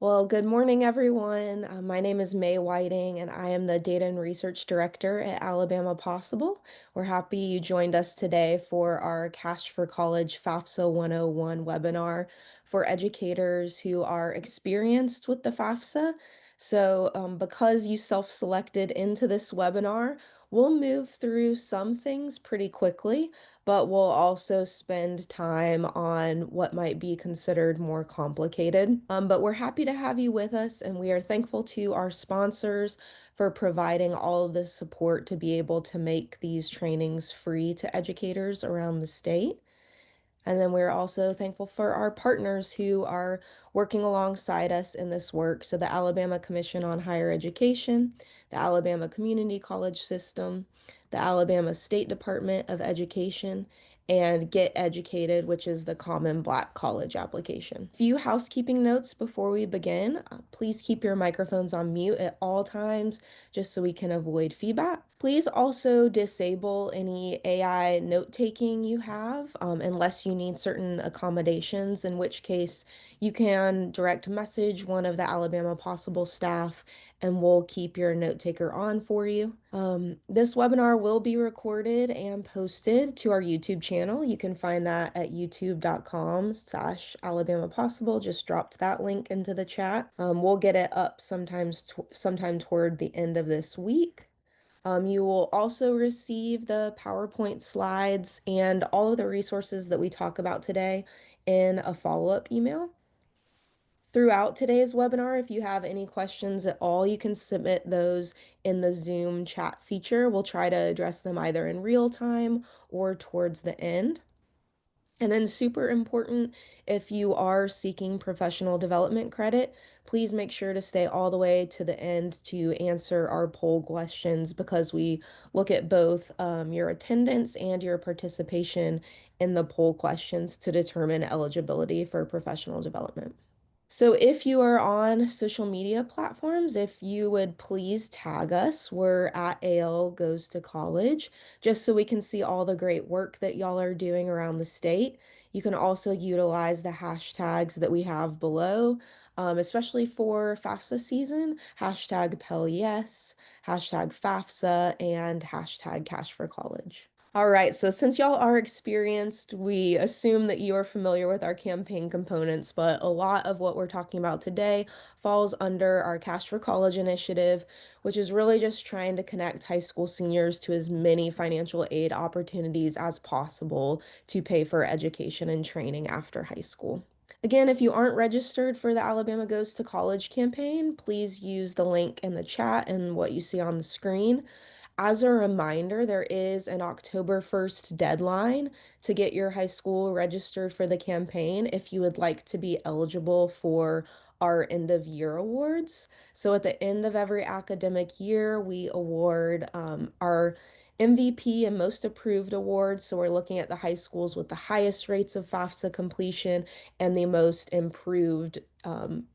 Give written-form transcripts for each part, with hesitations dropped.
Well, good morning, everyone. My name is May Whiting, and I am the Data and Research Director at Alabama Possible. We're happy you joined us today for our Cash for College FAFSA 101 webinar for educators who are experienced with the FAFSA. Because you self-selected into this webinar, we'll move through some things pretty quickly, but we'll also spend time on what might be considered more complicated. But we're happy to have you with us, and we are thankful to our sponsors for providing all of the support to be able to make these trainings free to educators around the state. And then we're also thankful for our partners who are working alongside us in this work. So the Alabama Commission on Higher Education, the Alabama Community College System, the Alabama State Department of Education, and Get Educated, which is the Common Black College application. A few housekeeping notes before we begin. Please keep your microphones on mute at all times, just so we can avoid feedback. Please also disable any AI note-taking you have, unless you need certain accommodations, in which case you can direct message one of the Alabama Possible staff and we'll keep your note taker on for you. This webinar will be recorded and posted to our YouTube channel. You can find that at youtube.com/Alabama Possible. Just dropped that link into the chat. We'll get it up sometime toward the end of this week. You will also receive the PowerPoint slides and all of the resources that we talk about today in a follow-up email. Throughout today's webinar, if you have any questions at all, you can submit those in the Zoom chat feature. We'll try to address them either in real time or towards the end. And then super important, if you are seeking professional development credit, please make sure to stay all the way to the end to answer our poll questions because we look at both your attendance and your participation in the poll questions to determine eligibility for professional development. So if you are on social media platforms, if you would please tag us, we're at AL Goes to College, just so we can see all the great work that y'all are doing around the state. You can also utilize the hashtags that we have below, especially for FAFSA season, hashtag PELYes, hashtag FAFSA, and hashtag Cash for College. All right, so since y'all are experienced, we assume that you are familiar with our campaign components, but a lot of what we're talking about today falls under our Cash for College initiative, which is really just trying to connect high school seniors to as many financial aid opportunities as possible to pay for education and training after high school. Again, if you aren't registered for the Alabama Goes to College campaign, please use the link in the chat and what you see on the screen. As a reminder, there is an October 1st deadline to get your high school registered for the campaign if you would like to be eligible for our end of year awards. So at the end of every academic year, we award our MVP and most approved awards. So we're looking at the high schools with the highest rates of FAFSA completion and the most improved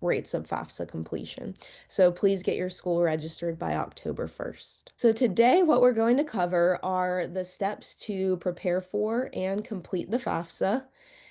rates of FAFSA completion. So please get your school registered by October 1st. So today what we're going to cover are the steps to prepare for and complete the FAFSA.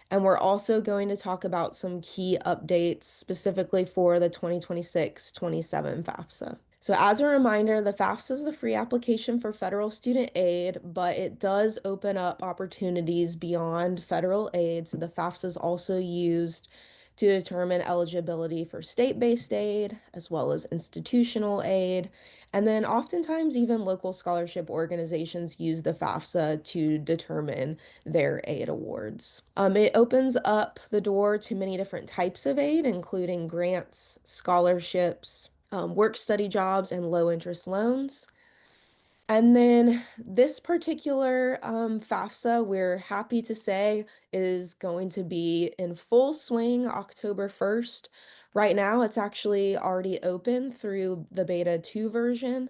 And we're also going to talk about some key updates specifically for the 2026-27 FAFSA. So as a reminder, the FAFSA is the free application for federal student aid, but it does open up opportunities beyond federal aid. So the FAFSA is also used to determine eligibility for state-based aid, as well as institutional aid. And then oftentimes even local scholarship organizations use the FAFSA to determine their aid awards. It opens up the door to many different types of aid, including grants, scholarships, work study jobs, and low interest loans. And then this particular FAFSA, we're happy to say, is going to be in full swing October 1st. Right now, it's actually already open through the beta 2 version.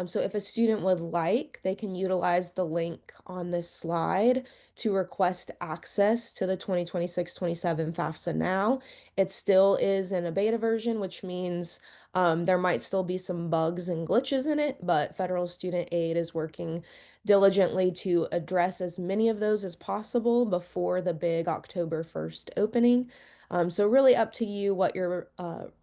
So if a student would like, they can utilize the link on this slide to request access to the 2026-27 FAFSA now. It still is in a beta version, which means there might still be some bugs and glitches in it, but federal student aid is working diligently to address as many of those as possible before the big October 1st opening. So really up to you what you're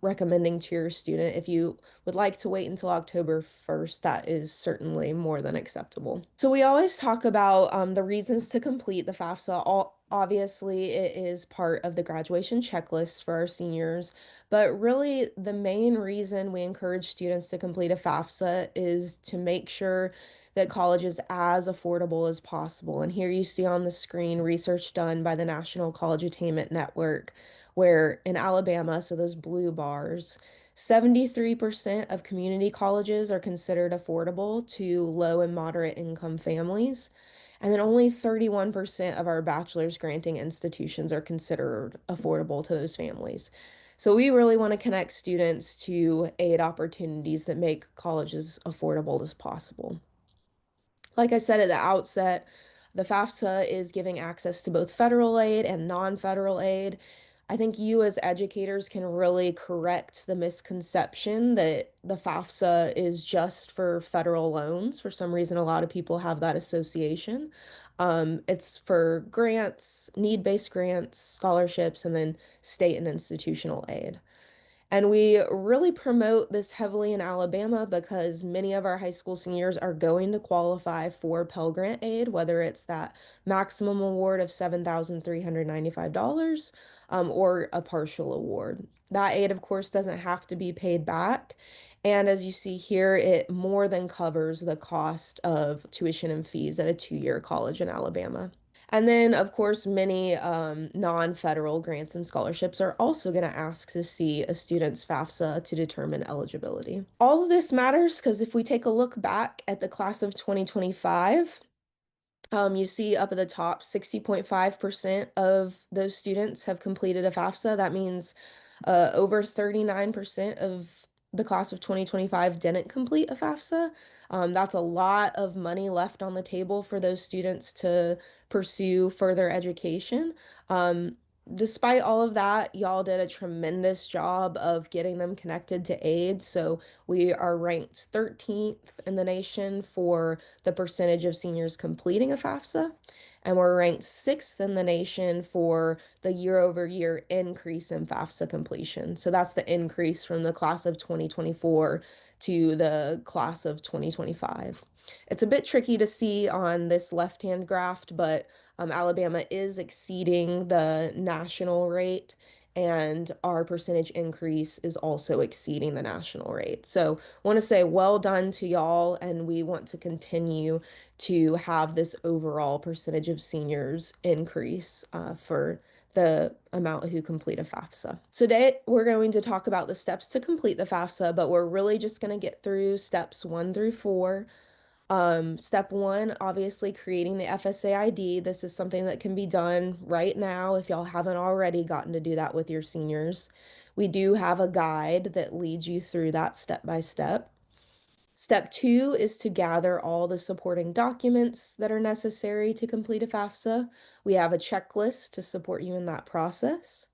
recommending to your student. If you would like to wait until October 1st, that is certainly more than acceptable. So we always talk about the reasons to complete the FAFSA. Obviously, it is part of the graduation checklist for our seniors, but really the main reason we encourage students to complete a FAFSA is to make sure that college is as affordable as possible. And here you see on the screen research done by the National College Attainment Network, where in Alabama, so those blue bars, 73% of community colleges are considered affordable to low and moderate income families. And then only 31% of our bachelor's granting institutions are considered affordable to those families. So we really want to connect students to aid opportunities that make college as affordable as possible. Like I said at the outset, the FAFSA is giving access to both federal aid and non-federal aid. I think you as educators can really correct the misconception that the FAFSA is just for federal loans. For some reason, a lot of people have that association. It's for grants, need-based grants, scholarships, and then state and institutional aid. And we really promote this heavily in Alabama because many of our high school seniors are going to qualify for Pell Grant aid, whether it's that maximum award of $7,395 or a partial award. That aid, of course, doesn't have to be paid back. And as you see here, it more than covers the cost of tuition and fees at a 2-year college in Alabama. And then, of course, many non-federal grants and scholarships are also going to ask to see a student's FAFSA to determine eligibility. All of this matters because if we take a look back at the class of 2025, you see up at the top, 60.5% of those students have completed a FAFSA. That means over 39% of the class of 2025 didn't complete a FAFSA. That's a lot of money left on the table for those students to pursue further education. Despite all of that, y'all did a tremendous job of getting them connected to aid. So we are ranked 13th in the nation for the percentage of seniors completing a FAFSA, and we're ranked 6th in the nation for the year-over-year increase in FAFSA completion. So that's the increase from the class of 2024 to the class of 2025. It's a bit tricky to see on this left-hand graph, but Alabama is exceeding the national rate, and our percentage increase is also exceeding the national rate. So I want to say well done to y'all, and we want to continue to have this overall percentage of seniors increase for the amount who complete a FAFSA. So today we're going to talk about the steps to complete the FAFSA, but we're really just going to get through steps 1 through 4. Step 1, obviously creating the FSA ID. This is something that can be done right now if y'all haven't already gotten to do that with your seniors. We do have a guide that leads you through that step by step. Step 2 is to gather all the supporting documents that are necessary to complete a FAFSA. We have a checklist to support you in that process.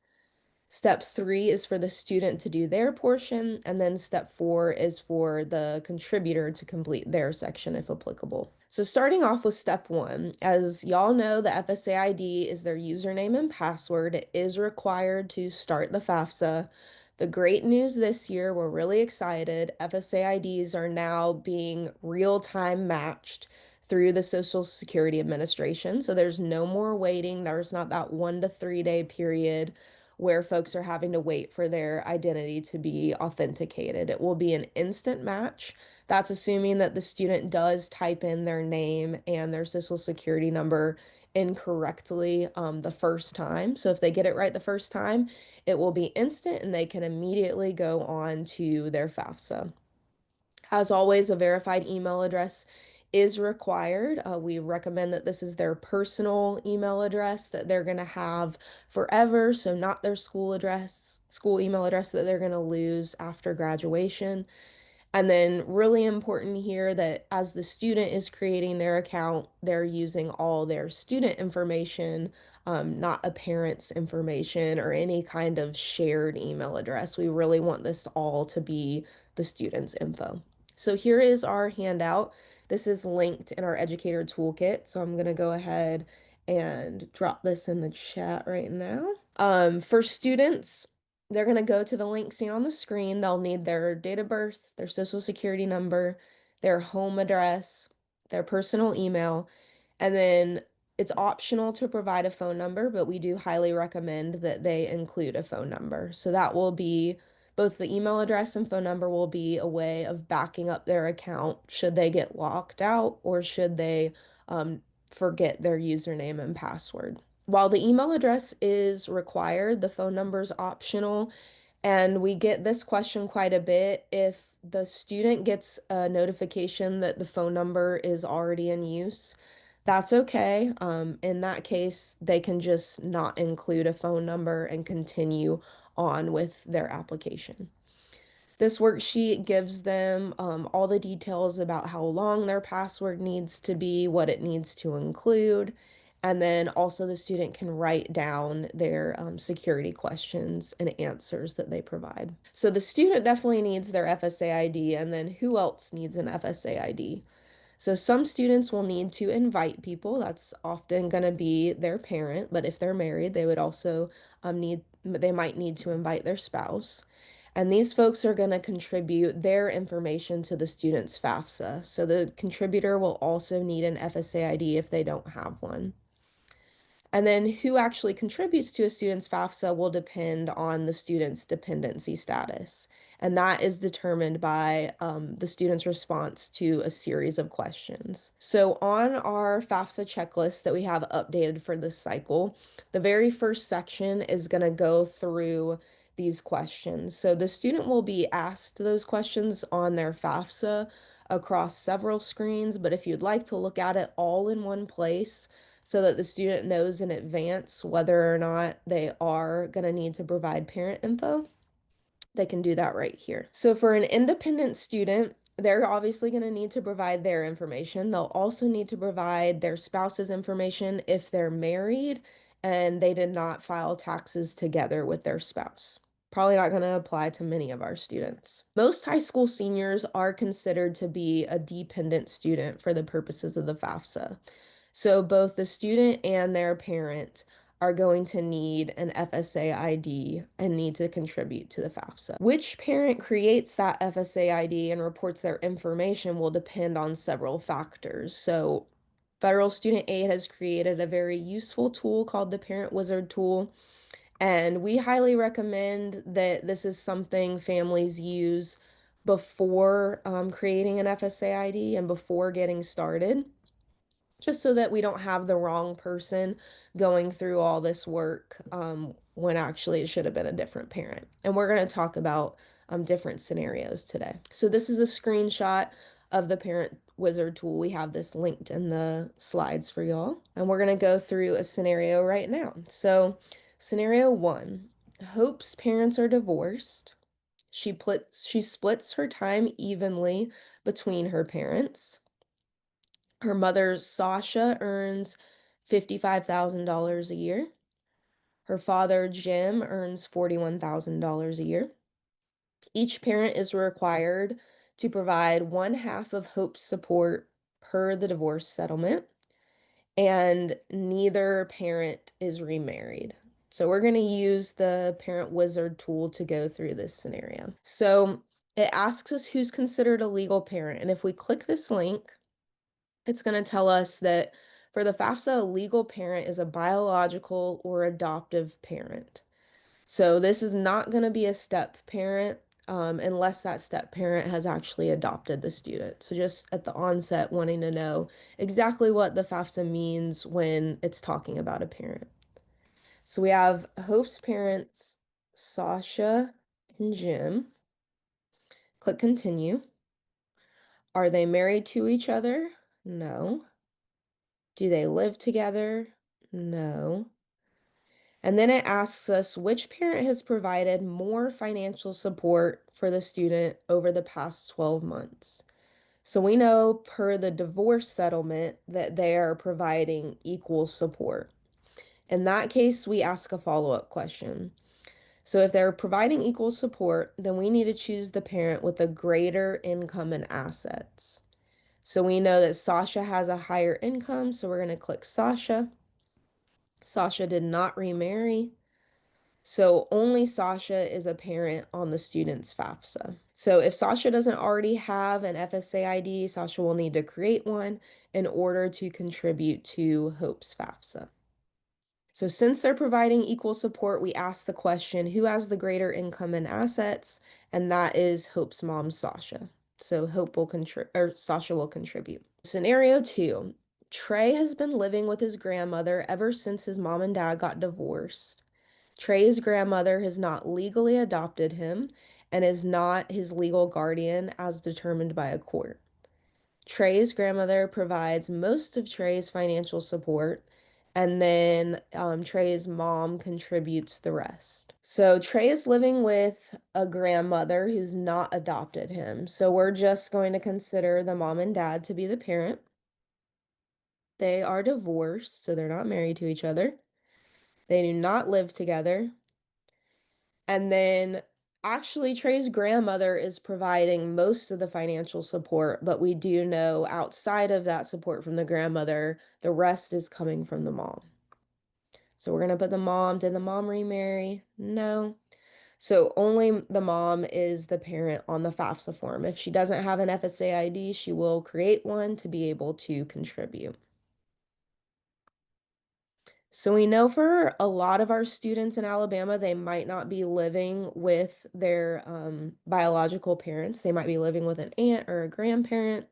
Step 3 is for the student to do their portion, and then step 4 is for the contributor to complete their section if applicable. So starting off with step 1, as y'all know, the FSA ID is their username and password. It is required to start the FAFSA. The great news this year, we're really excited. FSA IDs are now being real-time matched through the Social Security Administration. So there's no more waiting. There's not that 1 to 3 day period where folks are having to wait for their identity to be authenticated. It will be an instant match. That's assuming that the student does type in their name and their social security number incorrectly the first time. So if they get it right the first time, it will be instant and they can immediately go on to their FAFSA. As always, a verified email address is required. We recommend that this is their personal email address that they're going to have forever, so not their school email address that they're going to lose after graduation. And then really important here that as the student is creating their account, they're using all their student information, not a parent's information or any kind of shared email address. We really want this all to be the student's info. So here is our handout. This is linked in our educator toolkit. So I'm going to go ahead and drop this in the chat right now. For students, they're going to go to the link seen on the screen. They'll need their date of birth, their social security number, their home address, their personal email, and then it's optional to provide a phone number, but we do highly recommend that they include a phone number. So that will be both the email address and phone number will be a way of backing up their account should they get locked out or should they forget their username and password. While the email address is required, the phone number is optional. And we get this question quite a bit. If the student gets a notification that the phone number is already in use, that's okay. In that case, they can just not include a phone number and continue on with their application. This worksheet gives them all the details about how long their password needs to be, what it needs to include, and then also the student can write down their security questions and answers that they provide. So the student definitely needs their FSA ID, and then who else needs an FSA ID? So some students will need to invite people. That's often going to be their parent, but if they're married, they would also they might need to invite their spouse. And these folks are going to contribute their information to the student's FAFSA. So the contributor will also need an FSA ID if they don't have one. And then who actually contributes to a student's FAFSA will depend on the student's dependency status. And that is determined by the student's response to a series of questions. So on our FAFSA checklist that we have updated for this cycle, the very first section is going to go through these questions. So the student will be asked those questions on their FAFSA across several screens, but if you'd like to look at it all in one place, so that the student knows in advance whether or not they are going to need to provide parent info, they can do that right here. So for an independent student, they're obviously going to need to provide their information. They'll also need to provide their spouse's information if they're married and they did not file taxes together with their spouse. Probably not going to apply to many of our students. Most high school seniors are considered to be a dependent student for the purposes of the FAFSA. So both the student and their parent are going to need an FSA ID and need to contribute to the FAFSA. Which parent creates that FSA ID and reports their information will depend on several factors. So Federal Student Aid has created a very useful tool called the Parent Wizard tool, and we highly recommend that this is something families use before creating an FSA ID and before getting started, just so that we don't have the wrong person going through all this work when actually it should have been a different parent. And we're going to talk about different scenarios today. So this is a screenshot of the Parent Wizard tool. We have this linked in the slides for y'all. And we're going to go through a scenario right now. So scenario one, Hope's parents are divorced. She splits her time evenly between her parents. Her mother, Sasha, earns $55,000 a year. Her father, Jim, earns $41,000 a year. Each parent is required to provide one half of Hope's support per the divorce settlement, and neither parent is remarried. So we're going to use the Parent Wizard tool to go through this scenario. So it asks us who's considered a legal parent, and if we click this link, it's going to tell us that for the FAFSA, a legal parent is a biological or adoptive parent. So this is not going to be a step parent unless that step parent has actually adopted the student. So just at the onset, wanting to know exactly what the FAFSA means when it's talking about a parent. So we have Hope's parents, Sasha and Jim. Click continue. Are they married to each other? No. Do they live together? No. And then it asks us which parent has provided more financial support for the student over the past 12 months. So we know per the divorce settlement that they are providing equal support. In that case, we ask a follow-up question. So if they're providing equal support, then we need to choose the parent with a greater income and assets. So we know that Sasha has a higher income, so we're going to click Sasha. Sasha did not remarry. So only Sasha is a parent on the student's FAFSA. So if Sasha doesn't already have an FSA ID, Sasha will need to create one in order to contribute to Hope's FAFSA. So since they're providing equal support, we ask the question, who has the greater income and assets? And that is Hope's mom, Sasha. So Hope will contribute, or Sasha will contribute. Scenario two, Trey has been living with his grandmother ever since his mom and dad got divorced. Trey's grandmother has not legally adopted him and is not his legal guardian as determined by a court. Trey's grandmother provides most of Trey's financial support, and then Trey's mom contributes the rest. So Trey is living with a grandmother who's not adopted him. So we're just going to consider the mom and dad to be the parent. They are divorced, so they're not married to each other. They do not live together. And then actually, Trey's grandmother is providing most of the financial support, but we do know outside of that support from the grandmother, the rest is coming from the mom. So we're going to put the mom. Did the mom remarry? No. So only the mom is the parent on the FAFSA form. If she doesn't have an FSA ID, she will create one to be able to contribute. So we know for a lot of our students in Alabama, they might not be living with their biological parents. They might be living with an aunt or a grandparent.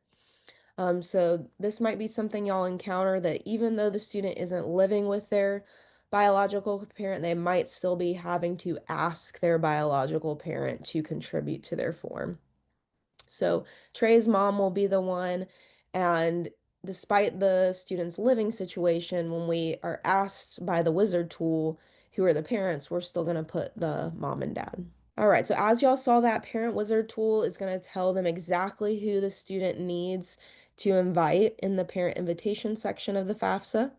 So this might be something y'all encounter that even though the student isn't living with their biological parent, they might still be having to ask their biological parent to contribute to their form. So Trey's mom will be the one, and despite the student's living situation, when we are asked by the wizard tool who are the parents, we're still going to put the mom and dad. All right, so as y'all saw, that parent wizard tool is going to tell them exactly who the student needs to invite in the parent invitation section of the FAFSA.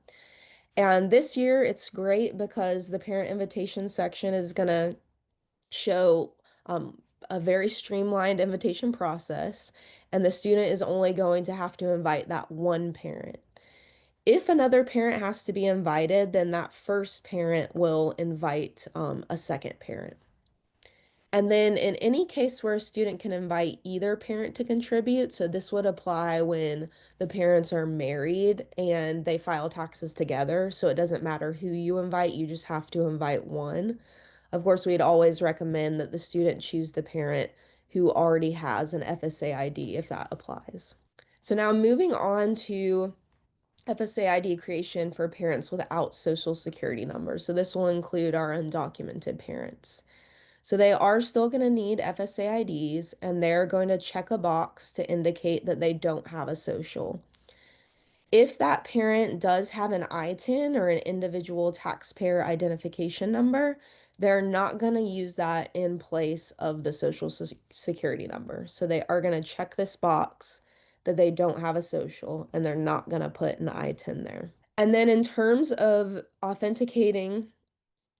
And this year it's great because the parent invitation section is going to show a very streamlined invitation process, and the student is only going to have to invite that one parent. If another parent has to be invited, then that first parent will invite a second parent. And then in any case where a student can invite either parent to contribute, so this would apply when the parents are married and they file taxes together, so it doesn't matter who you invite, you just have to invite one. Of course, we'd always recommend that the student choose the parent who already has an FSA ID if that applies. So now moving on to FSA ID creation for parents without social security numbers. So this will include our undocumented parents. So they are still going to need FSA IDs, and they're going to check a box to indicate that they don't have a social. If that parent does have an ITIN or an individual taxpayer identification number, they're not going to use that in place of the social security number. So they are going to check this box that they don't have a social, and they're not going to put an ITIN there. And then in terms of authenticating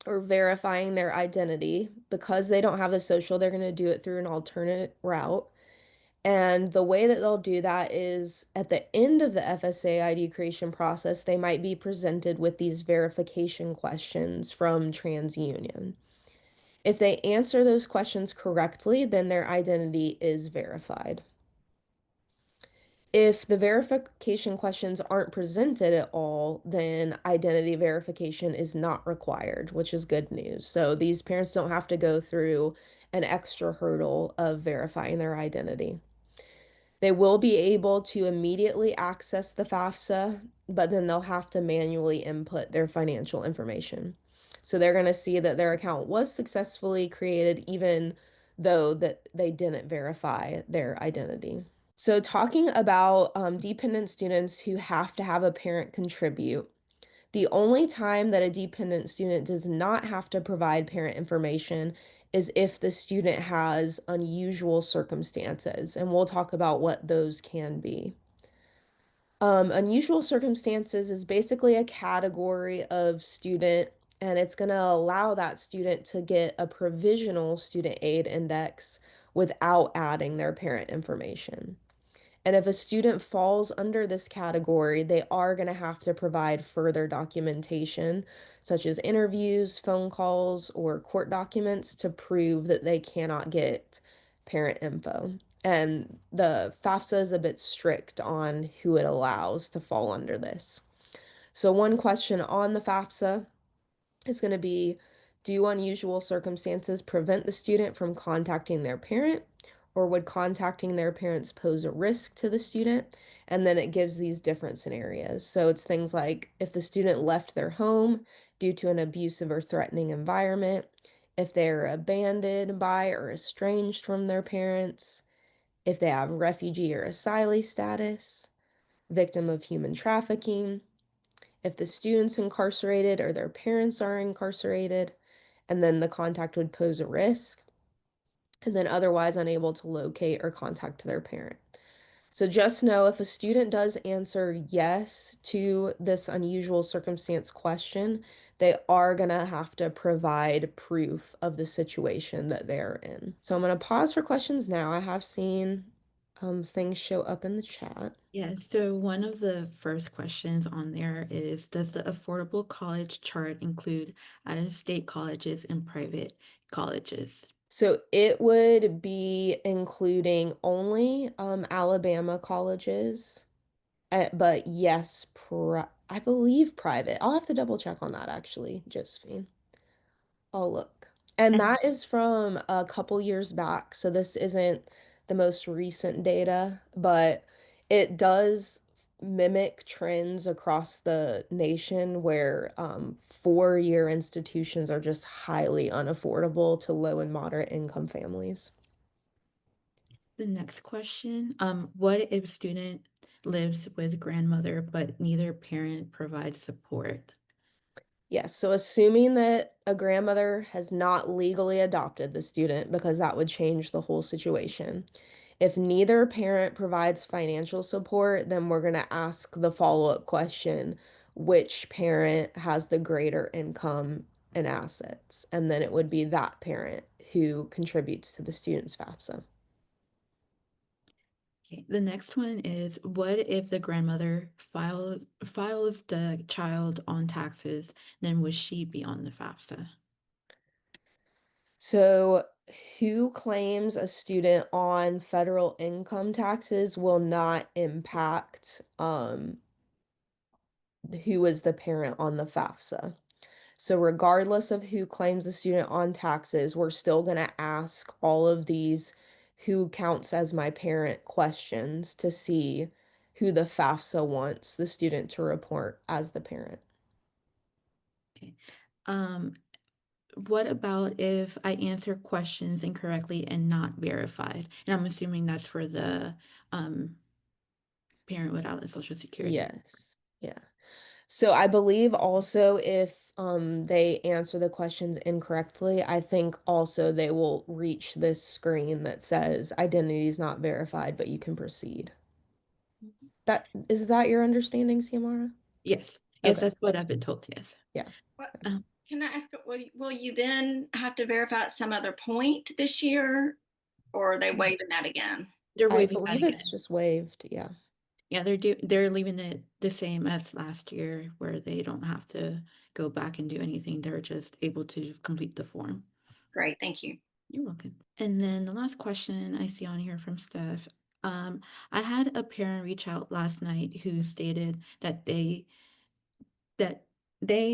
or verifying their identity, because they don't have the social, they're going to do it through an alternate route. And the way that they'll do that is at the end of the FSA ID creation process, they might be presented with these verification questions from TransUnion. If they answer those questions correctly, then their identity is verified. If the verification questions aren't presented at all, then identity verification is not required, which is good news. So these parents don't have to go through an extra hurdle of verifying their identity. They will be able to immediately access the FAFSA, but then they'll have to manually input their financial information. So they're going to see that their account was successfully created even though that they didn't verify their identity. So talking about dependent students who have to have a parent contribute, the only time that a dependent student does not have to provide parent information is if the student has unusual circumstances, and we'll talk about what those can be. Unusual circumstances is basically a category of student, and it's going to allow that student to get a provisional student aid index without adding their parent information. And if a student falls under this category, they are going to have to provide further documentation, such as interviews, phone calls, or court documents to prove that they cannot get parent info. And the FAFSA is a bit strict on who it allows to fall under this. So, one question on the FAFSA is going to be, do unusual circumstances prevent the student from contacting their parent, or would contacting their parents pose a risk to the student? And then it gives these different scenarios. So it's things like if the student left their home due to an abusive or threatening environment, if they're abandoned by or estranged from their parents, if they have refugee or asylee status, victim of human trafficking, if the student's incarcerated or their parents are incarcerated, and then the contact would pose a risk, and then otherwise unable to locate or contact their parent. So just know if a student does answer yes to this unusual circumstance question, they are going to have to provide proof of the situation that they're in. So I'm going to pause for questions now. I have seen things show up in the chat. Yes, so one of the first questions on there is, does the affordable college chart include out-of-state colleges and private colleges? So it would be including only Alabama colleges, but yes, I believe private. I'll have to double check on that actually, Josephine. I'll look. And And that is from a couple years back, so this isn't the most recent data, but it does mimic trends across the nation where four-year institutions are just highly unaffordable to low and moderate income families. the next question, what if a student lives with grandmother but neither parent provides support? Yes, so assuming that a grandmother has not legally adopted the student, because that would change the whole situation. If neither parent provides financial support, then we're going to ask the follow-up question, which parent has the greater income and assets? And then it would be that parent who contributes to the student's FAFSA. Okay, the next one is, what if the grandmother files the child on taxes, then would she be on the FAFSA? So, who claims a student on federal income taxes will not impact who is the parent on the FAFSA. So, regardless of who claims the student on taxes, we're still going to ask all of these who counts as my parent questions to see who the FAFSA wants the student to report as the parent. Okay. Um, what about if I answer questions incorrectly and not verified? And I'm assuming that's for the um, parent without a social security. Yes. Yeah. So I believe also if they answer the questions incorrectly, I think also they will reach this screen that says identity is not verified, but you can proceed. That your understanding, Ciamara? Yes, yes, Okay. that's what I've been told. Yes. Yeah. What Um, can I ask? Will you then have to verify at some other point this year, or are they waiving that again? they're I waiving that believe it's again. just waived. Yeah. Yeah, they're leaving it the same as last year, where they don't have to go back and do anything. They're just able to complete the form. Great, thank you. You're welcome. And then the last question I see on here from Steph. I had a parent reach out last night who stated that they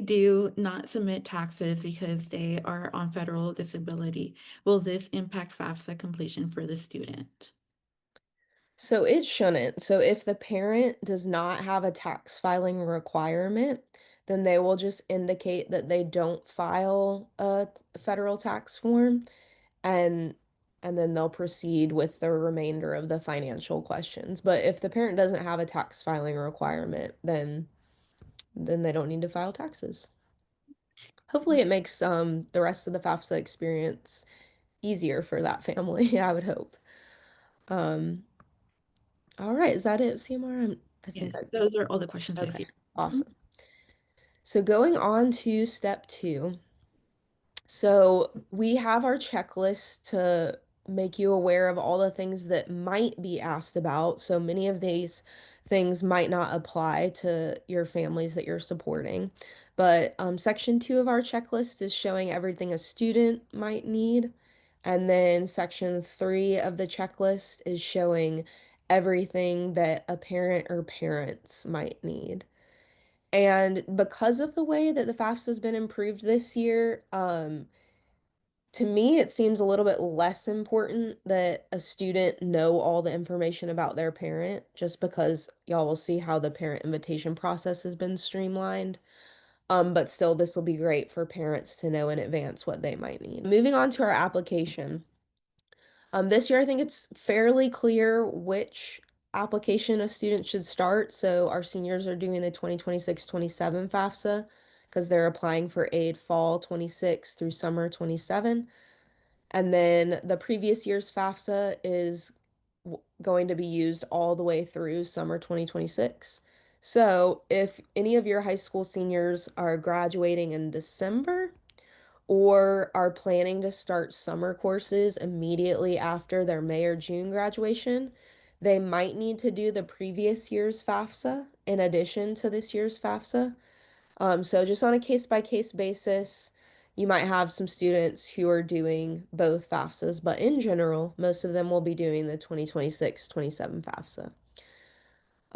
do not submit taxes because they are on federal disability. Will this impact FAFSA completion for the student? So it shouldn't. So if the parent does not have a tax filing requirement, then they will just indicate that they don't file a federal tax form, and and then they'll proceed with the remainder of the financial questions. But if the parent doesn't have a tax filing requirement, then they don't need to file taxes. Hopefully it makes the rest of the FAFSA experience easier for that family, I would hope. Um, all right, is that it, CMR? I think Yes, I those are all the questions I okay, see. Mhm. awesome. So going on to step two. So we have our checklist to make you aware of all the things that might be asked about. So many of these things might not apply to your families that you're supporting. But section 2 of our checklist is showing everything a student might need. And then section 3 of the checklist is showing everything that a parent or parents might need. And because of the way that the FAFSA has been improved this year, to me, it seems a little bit less important that a student know all the information about their parent, just because y'all will see how the parent invitation process has been streamlined. But still, this will be great for parents to know in advance what they might need. Moving on to our application. This year, I think it's fairly clear which application a student should start. So our seniors are doing the 2026-27 FAFSA because they're applying for aid fall 26 through summer 27. And then the previous year's FAFSA is going to be used all the way through summer 2026. So if any of your high school seniors are graduating in December or are planning to start summer courses immediately after their May or June graduation, they might need to do the previous year's FAFSA in addition to this year's FAFSA. So just on a case-by-case basis, you might have some students who are doing both FAFSAs, but in general, most of them will be doing the 2026-27 FAFSA.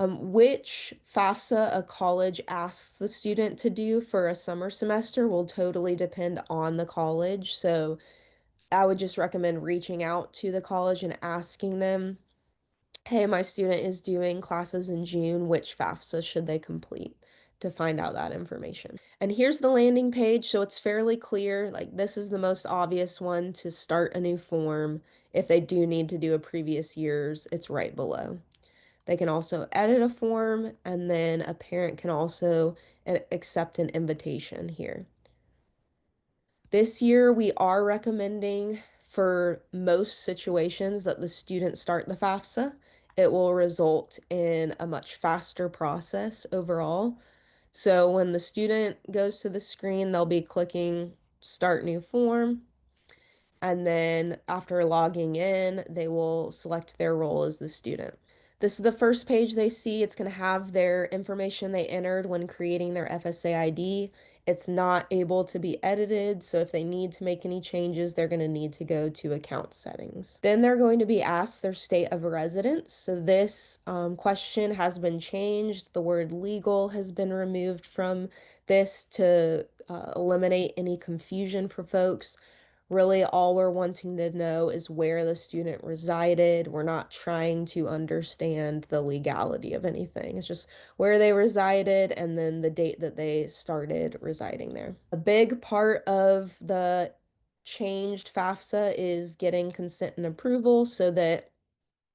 Which FAFSA a college asks the student to do for a summer semester will totally depend on the college. So I would just recommend reaching out to the college and asking them, hey, my student is doing classes in June, which FAFSA should they complete to find out that information. And here's the landing page, so it's fairly clear, like this is the most obvious one to start a new form. If they do need to do a previous year's, it's right below. They can also edit a form, and then a parent can also accept an invitation here. This year, we are recommending for most situations that the student start the FAFSA. It will result in a much faster process overall. So when the student goes to the screen, they'll be clicking Start New Form. And then after logging in, they will select their role as the student. This is the first page they see. It's going to have their information they entered when creating their FSA ID. It's not able to be edited, so if they need to make any changes, they're going to need to go to account settings. Then they're going to be asked their state of residence. So this question has been changed. The word legal has been removed from this to eliminate any confusion for folks. Really, all we're wanting to know is where the student resided. We're not trying to understand the legality of anything. It's just where they resided and then the date that they started residing there. A big part of the changed FAFSA is getting consent and approval so that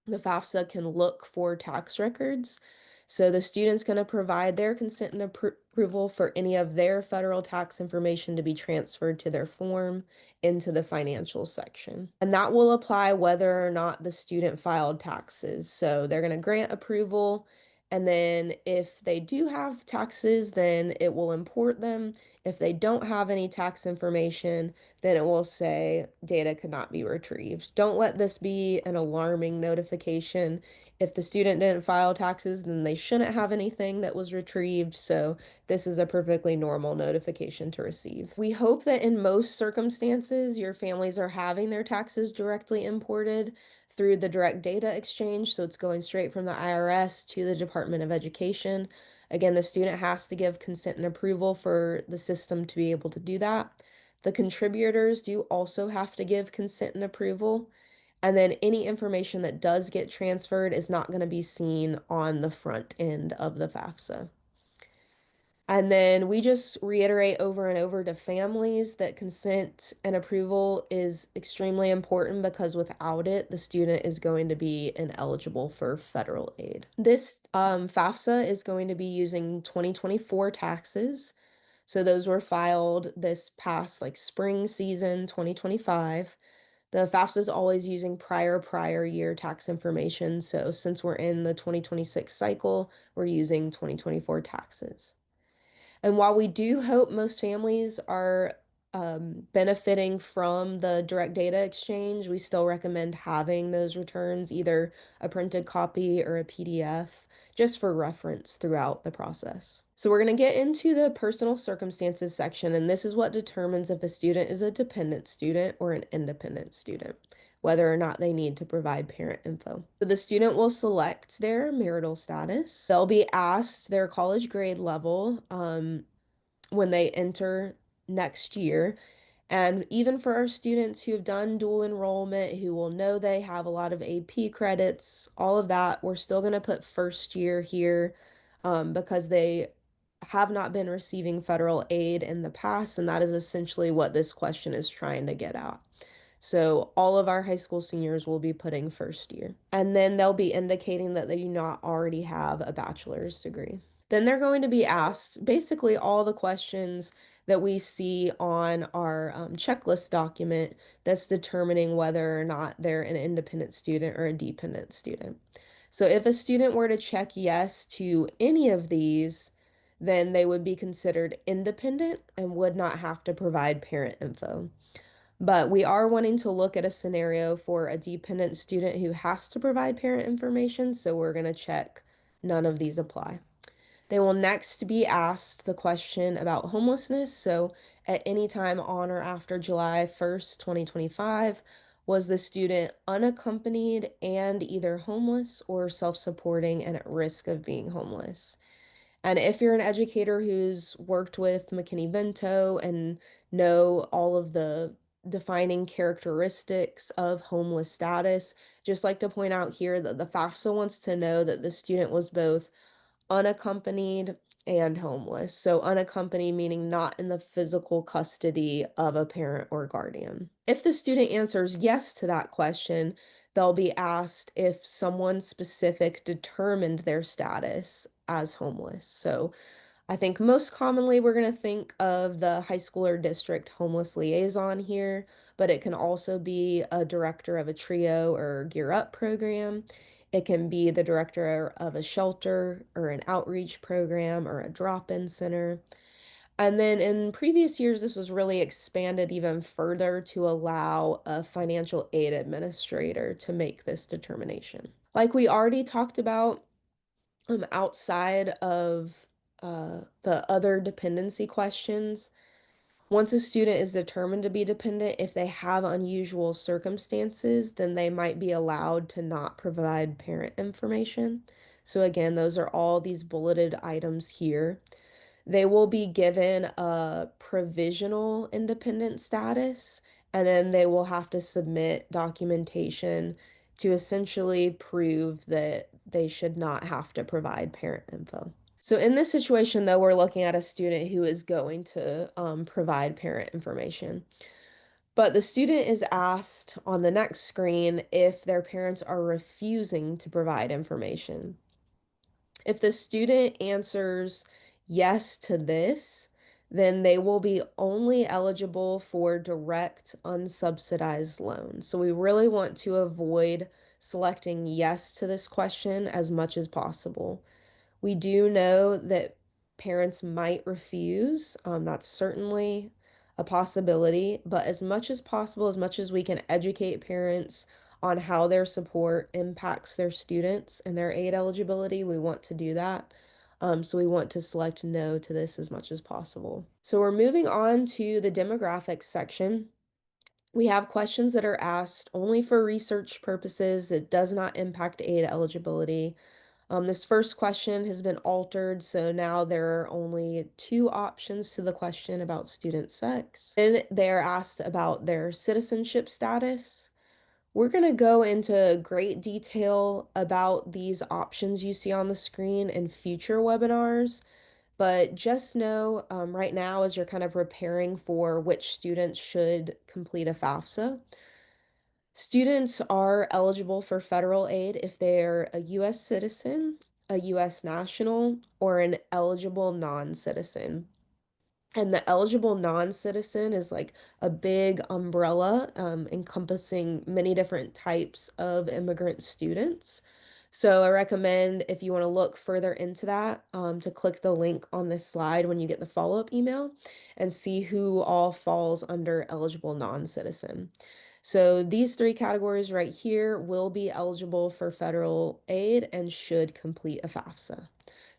the FAFSA can look for tax records. So the student's going to provide their consent and approval for any of their federal tax information to be transferred to their form into the financial section. And that will apply whether or not the student filed taxes. So they're going to grant approval. And then if they do have taxes, then it will import them. If they don't have any tax information, then it will say data could not be retrieved. Don't let this be an alarming notification. If the student didn't file taxes, then they shouldn't have anything that was retrieved. So this is a perfectly normal notification to receive. We hope that in most circumstances, your families are having their taxes directly imported through the direct data exchange. So it's going straight from the IRS to the Department of Education. Again, the student has to give consent and approval for the system to be able to do that. The contributors do also have to give consent and approval. And then any information that does get transferred is not going to be seen on the front end of the FAFSA. And then we just reiterate over and over to families that consent and approval is extremely important because without it, the student is going to be ineligible for federal aid. This FAFSA is going to be using 2024 taxes. So those were filed this past like spring season 2025. The FAFSA is always using prior year tax information. So since we're in the 2026 cycle, we're using 2024 taxes. And while we do hope most families are benefiting from the direct data exchange, we still recommend having those returns, either a printed copy or a PDF, just for reference throughout the process. So we're going to get into the personal circumstances section, and this is what determines if a student is a dependent student or an independent student, whether or not they need to provide parent info. So the student will select their marital status. They'll be asked their college grade level when they enter next year. And even for our students who have done dual enrollment, who will know they have a lot of AP credits, all of that, we're still going to put first year here because they have not been receiving federal aid in the past, and that is essentially what this question is trying to get at. So all of our high school seniors will be putting first year. And then they'll be indicating that they do not already have a bachelor's degree. Then they're going to be asked basically all the questions that we see on our checklist document that's determining whether or not they're an independent student or a dependent student. So if a student were to check yes to any of these, then they would be considered independent and would not have to provide parent info. But we are wanting to look at a scenario for a dependent student who has to provide parent information, so we're going to check none of these apply. They will next be asked the question about homelessness. So, at any time on or after July 1st, 2025, was the student unaccompanied and either homeless or self supporting and at risk of being homeless? And if you're an educator who's worked with McKinney-Vento and know all of the defining characteristics of homeless status, just like to point out here that the FAFSA wants to know that the student was both unaccompanied and homeless. So, unaccompanied meaning not in the physical custody of a parent or guardian. If the student answers yes to that question, they'll be asked if someone specific determined their status as homeless. So, I think most commonly we're going to think of the high school or district homeless liaison here, but it can also be a director of a TRIO or Gear Up program. It can be the director of a shelter or an outreach program or a drop-in center. And then in previous years, this was really expanded even further to allow a financial aid administrator to make this determination. Like we already talked about, outside of the other dependency questions, once a student is determined to be dependent, if they have unusual circumstances, then they might be allowed to not provide parent information. So again, those are all these bulleted items here. They will be given a provisional independent status, and then they will have to submit documentation to essentially prove that they should not have to provide parent info. So in this situation, though, we're looking at a student who is going to provide parent information. But the student is asked on the next screen if their parents are refusing to provide information. If the student answers yes to this, then they will be only eligible for direct unsubsidized loans. So we really want to avoid selecting yes to this question as much as possible. We do know that parents might refuse. That's certainly a possibility, but as much as possible, as much as we can educate parents on how their support impacts their students and their aid eligibility, we want to do that. So we want to select no to this as much as possible. So we're moving on to the demographics section. We have questions that are asked only for research purposes. It does not impact aid eligibility. This first question has been altered, so now there are only two options to the question about student sex. Then they are asked about their citizenship status. We're going to go into great detail about these options you see on the screen in future webinars, but just know right now as you're kind of preparing for which students should complete a FAFSA, students are eligible for federal aid if they're a U.S. citizen, a U.S. national, or an eligible non-citizen. And the eligible non-citizen is like a big umbrella encompassing many different types of immigrant students. So I recommend if you want to look further into that, to click the link on this slide when you get the follow-up email and see who all falls under eligible non-citizen. So these three categories right here will be eligible for federal aid and should complete a FAFSA.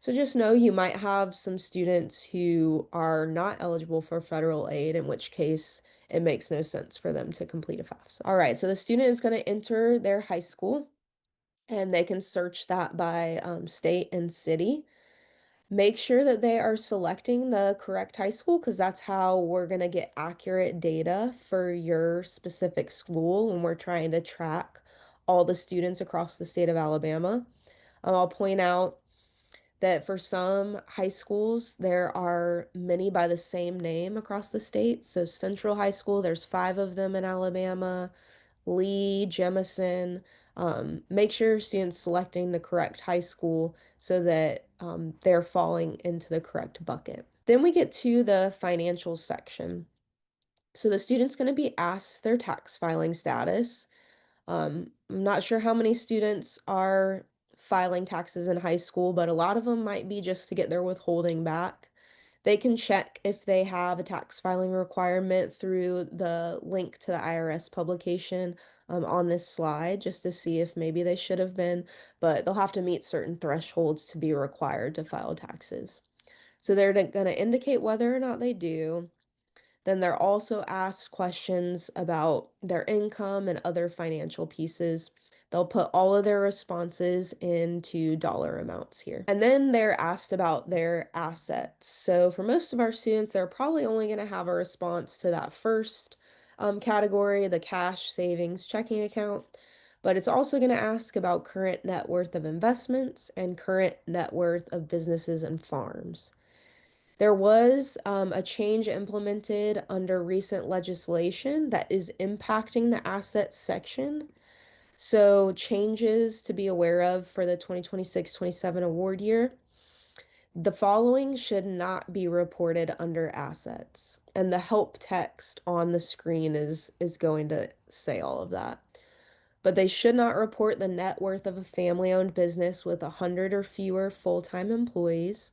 So just know you might have some students who are not eligible for federal aid, in which case it makes no sense for them to complete a FAFSA. All right, so the student is going to enter their high school and they can search that by state and city. Make sure that they are selecting the correct high school because that's how we're going to get accurate data for your specific school when we're trying to track all the students across the state of Alabama. I'll point out that for some high schools, there are many by the same name across the state. So Central High School, there's 5 of them in Alabama. Lee, Jemison. Make sure students selecting the correct high school so that they're falling into the correct bucket. Then we get to the financial section. So the student's going to be asked their tax filing status. I'm not sure how many students are filing taxes in high school, but a lot of them might be just to get their withholding back. They can check if they have a tax filing requirement through the link to the IRS publication on this slide just to see if maybe they should have been, but they'll have to meet certain thresholds to be required to file taxes. So they're going to indicate whether or not they do. Then they're also asked questions about their income and other financial pieces. They'll put all of their responses into dollar amounts here. And then they're asked about their assets. So for most of our students, they're probably only going to have a response to that first category, the cash savings checking account. But it's also going to ask about current net worth of investments and current net worth of businesses and farms. There was a change implemented under recent legislation that is impacting the assets section. So, changes to be aware of for the 2026-27 award year. The following should not be reported under assets. And the help text on the screen is going to say all of that. But they should not report the net worth of a family-owned business with 100 or fewer full-time employees,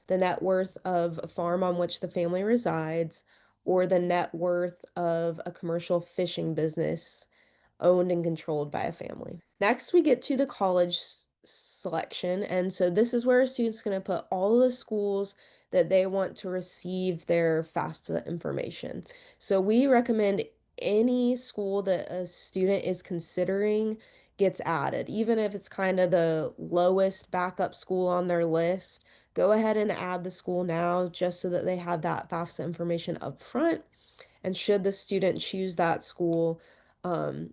the net worth of a farm on which the family resides, or the net worth of a commercial fishing business owned and controlled by a family. Next, we get to the college selection. And so this is where a student's going to put all of the schools that they want to receive their FAFSA information. So we recommend any school that a student is considering gets added, even if it's kind of the lowest backup school on their list. Go ahead and add the school now just so that they have that FAFSA information up front. And should the student choose that school,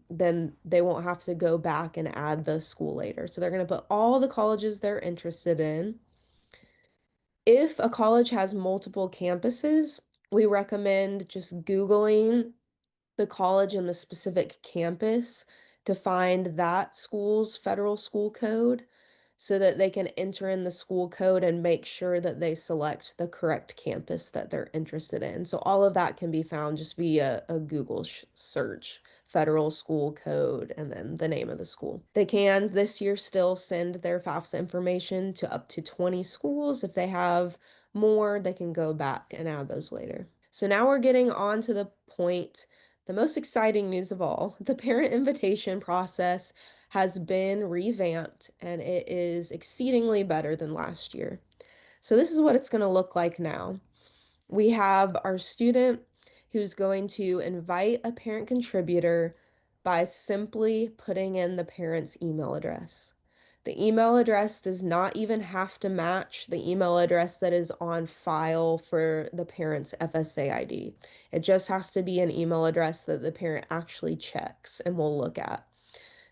then they won't have to go back and add the school later. So they're going to put all the colleges they're interested in. If a college has multiple campuses, we recommend just Googling the college and the specific campus to find that school's federal school code so that they can enter in the school code and make sure that they select the correct campus that they're interested in. So all of that can be found just via a Google search, federal school code, and then the name of the school. They can this year still send their FAFSA information to up to 20 schools. If they have more, they can go back and add those later. So now we're getting on to the point, the most exciting news of all. The parent invitation process has been revamped and it is exceedingly better than last year. So this is what it's going to look like now. We have our student who's going to invite a parent contributor by simply putting in the parent's email address. The email address does not even have to match the email address that is on file for the parent's FSA ID. It just has to be an email address that the parent actually checks and will look at.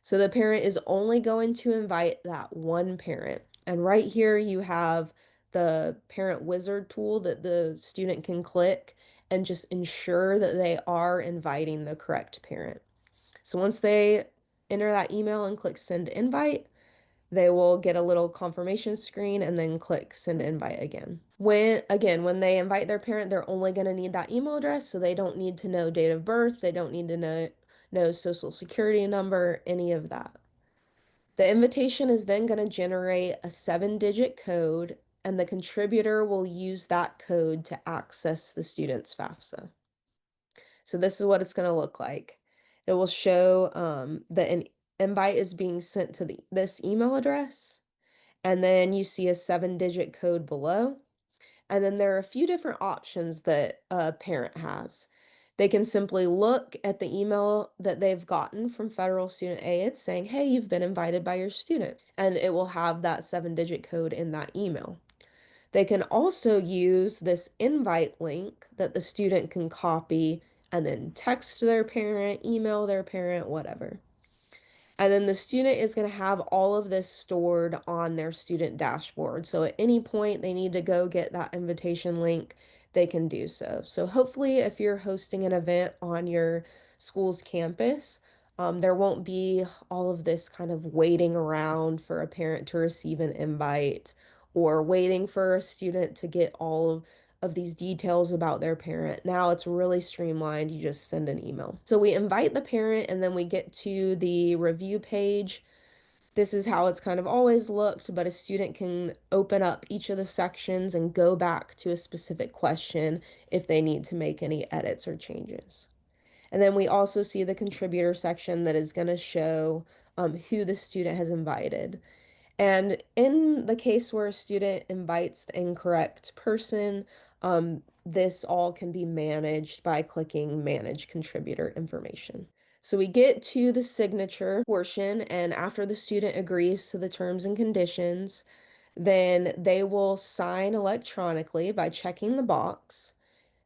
So the parent is only going to invite that one parent. And right here you have the parent wizard tool that the student can click and just ensure that they are inviting the correct parent. So once they enter that email and click send invite, they will get a little confirmation screen and then click send invite again. When they invite their parent, they're only going to need that email address, so they don't need to know date of birth, they don't need to know social security number, any of that. The invitation is then going to generate a 7-digit code, and the contributor will use that code to access the student's FAFSA. So this is what it's going to look like. It will show that an invite is being sent to this email address, and then you see a 7-digit code below. And then there are a few different options that a parent has. They can simply look at the email that they've gotten from Federal Student Aid saying, hey, you've been invited by your student, and it will have that 7-digit code in that email. They can also use this invite link that the student can copy and then text their parent, email their parent, whatever. And then the student is going to have all of this stored on their student dashboard. So at any point they need to go get that invitation link, they can do so. So hopefully, if you're hosting an event on your school's campus, there won't be all of this kind of waiting around for a parent to receive an invite or waiting for a student to get all of these details about their parent. Now it's really streamlined. You just send an email. So we invite the parent and then we get to the review page. This is how it's kind of always looked, but a student can open up each of the sections and go back to a specific question if they need to make any edits or changes. And then we also see the contributor section that is going to show who the student has invited. And in the case where a student invites the incorrect person, this all can be managed by clicking Manage Contributor Information. So we get to the signature portion, and after the student agrees to the terms and conditions, then they will sign electronically by checking the box.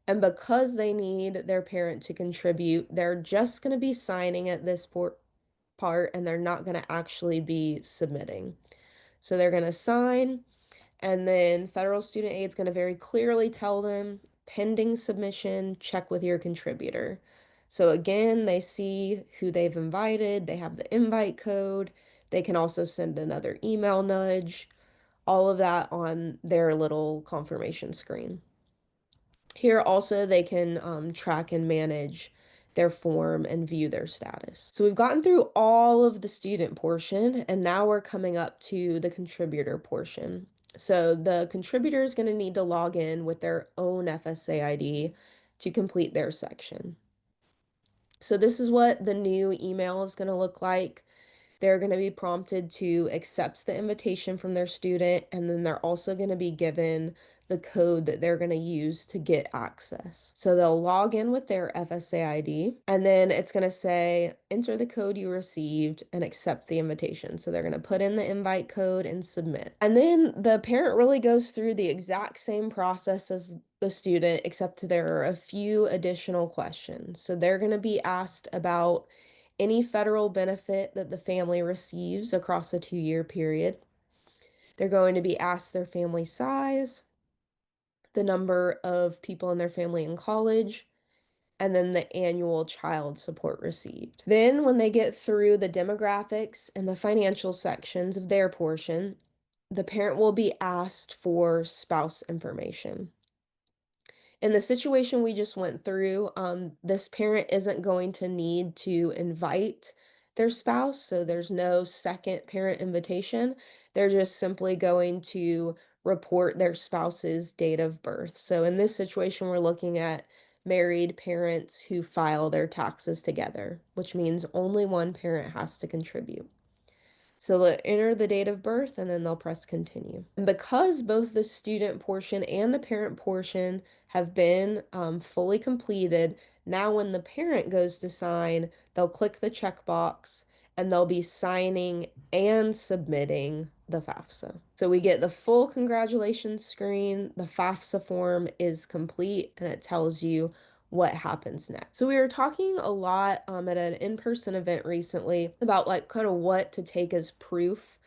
And because they need their parent to contribute, they're just going to be signing at this part, and they're not going to actually be submitting. So they're going to sign, and then Federal Student Aid is going to very clearly tell them, pending submission, check with your contributor. So again, they see who they've invited, they have the invite code, they can also send another email nudge, all of that on their little confirmation screen. Here also they can track and manage their form and view their status. So we've gotten through all of the student portion, and now we're coming up to the contributor portion. So the contributor is going to need to log in with their own FSA ID to complete their section. So this is what the new email is going to look like. They're going to be prompted to accept the invitation from their student, and then they're also going to be given the code that they're going to use to get access. So they'll log in with their FSA ID, and then it's going to say, enter the code you received and accept the invitation. So they're going to put in the invite code and submit. And then the parent really goes through the exact same process as the student, except there are a few additional questions. So they're going to be asked about any federal benefit that the family receives across a 2-year period. They're going to be asked their family size, the number of people in their family in college, and then the annual child support received. Then, when they get through the demographics and the financial sections of their portion, the parent will be asked for spouse information. In the situation we just went through, this parent isn't going to need to invite their spouse, so there's no second parent invitation. They're just simply going to report their spouse's date of birth. So in this situation, we're looking at married parents who file their taxes together, which means only one parent has to contribute. So they'll enter the date of birth and then they'll press continue. And because both the student portion and the parent portion have been fully completed, now when the parent goes to sign, they'll click the checkbox and they'll be signing and submitting the FAFSA. So we get the full congratulations screen, the FAFSA form is complete, and it tells you what happens next. So we were talking a lot at an in-person event recently about like kind of what to take as proof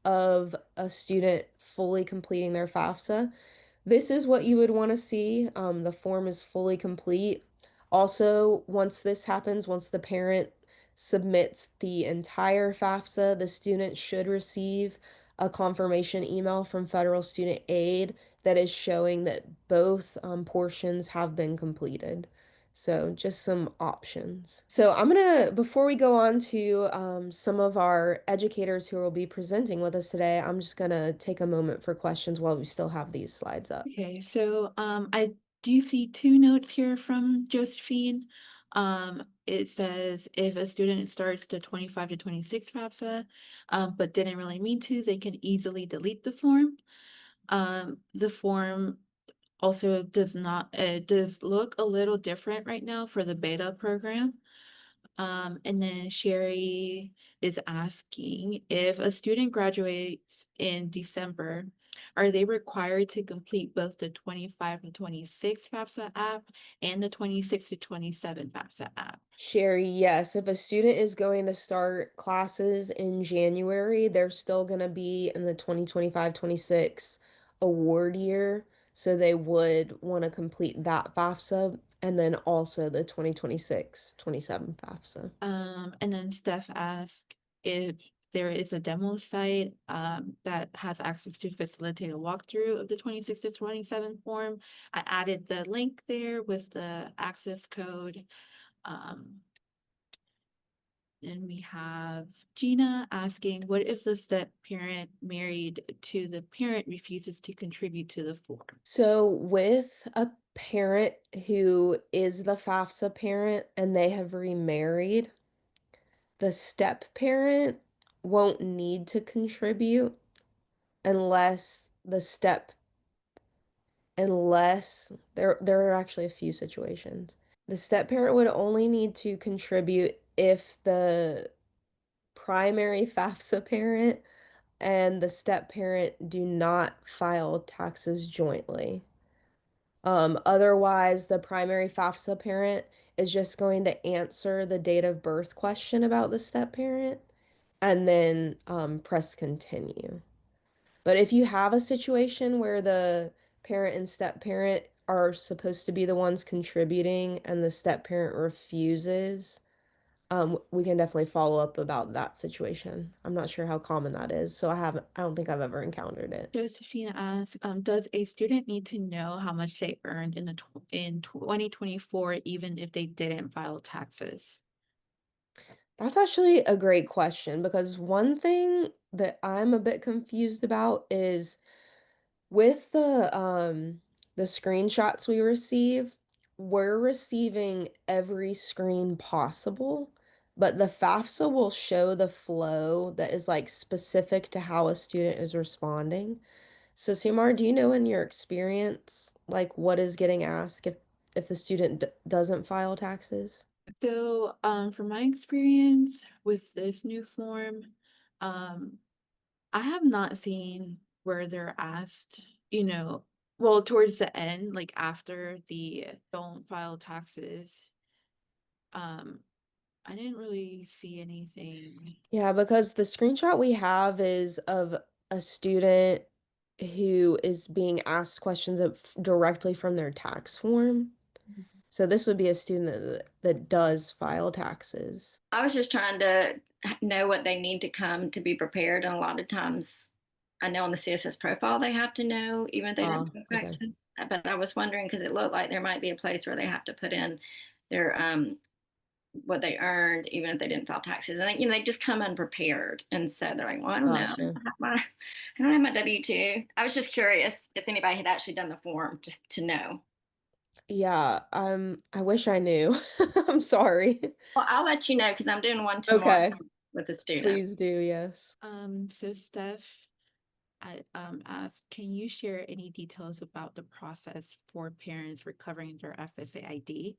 of a student fully completing their FAFSA. This is what you would want to see. The form is fully complete. Also, once this happens, once the parent submits the entire FAFSA, the student should receive a confirmation email from Federal Student Aid that is showing that both portions have been completed. So just some options. So before we go on to some of our educators who will be presenting with us today, I'm just gonna take a moment for questions while we still have these slides up. Okay, so I do see two notes here from Josephine. It says if a student starts the 25 to 26 FAFSA, but didn't really mean to, they can easily delete the form. The form also does not, it does look a little different right now for the beta program. And then Sherry is asking if a student graduates in December, are they required to complete both the 25 and 26 FAFSA app and the 26 to 27 FAFSA app? Sherry, yes, if a student is going to start classes in January, they're still going to be in the 2025-26 award year. So they would want to complete that FAFSA and then also the 2026-27 FAFSA. And then Steph asked if there is a demo site that has access to facilitate a walkthrough of the 26 to 27 form. I added the link there with the access code. Um, Then we have Gina asking, what if the step parent married to the parent refuses to contribute to the form? So with a parent who is the FAFSA parent and they have remarried, the step parent won't need to contribute unless the step unless there are actually a few situations. The step parent would only need to contribute if the primary FAFSA parent and the step parent do not file taxes jointly. Otherwise, the primary FAFSA parent is just going to answer the date of birth question about the step parent and then press continue. But if you have a situation where the parent and step parent are supposed to be the ones contributing and the step parent refuses, we can definitely follow up about that situation. I'm not sure how common that is, so I don't think I've ever encountered it. Josephine asks, does a student need to know how much they earned in 2024, even if they didn't file taxes? That's actually a great question because one thing that I'm a bit confused about is with the screenshots we receive, we're receiving every screen possible, but the FAFSA will show the flow that is like specific to how a student is responding. So Sumar, do you know in your experience like what is getting asked if the student d doesn't file taxes? So, from my experience with this new form, um, I have not seen where they're asked, well, towards the end, like after the don't file taxes, um, I didn't really see anything. Yeah, because the screenshot we have is of a student who is being asked questions directly from their tax form. So this would be a student that does file taxes. I was just trying to know what they need to come to be prepared. And a lot of times, I know on the CSS profile they have to know, even if they don't pay Okay. taxes. But I was wondering because it looked like there might be a place where they have to put in their what they earned, even if they didn't file taxes. And they just come unprepared, and so they're like, "Well, I don't know. Gotcha. I don't have my W-2." I was just curious if anybody had actually done the form just to know. Yeah, I wish I knew. I'm sorry. Well, I'll let you know because I'm doing one tomorrow Okay. with a student. Please do, yes. So Steph, I asked, can you share any details about the process for parents recovering their FSA ID?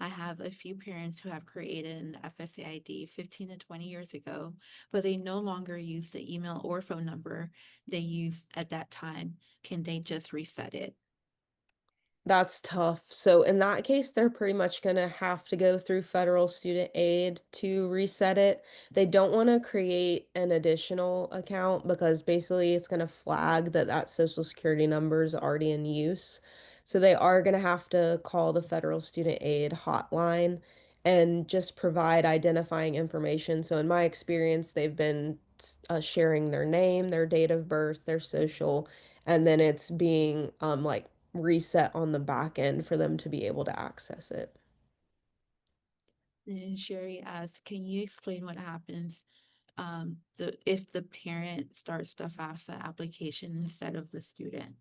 I have a few parents who have created an FSA ID 15 to 20 years ago, but they no longer use the email or phone number they used at that time. Can they just reset it? That's tough. So in that case, they're pretty much gonna have to go through federal student aid to reset it. They don't want to create an additional account because basically it's gonna flag that that social security number is already in use. So they are gonna have to call the federal student aid hotline and just provide identifying information. So in my experience, they've been sharing their name, their date of birth, their social, and then it's being like reset on the back end for them to be able to access it. And Sherry asks, can you explain what happens if the parent starts the FAFSA application instead of the student?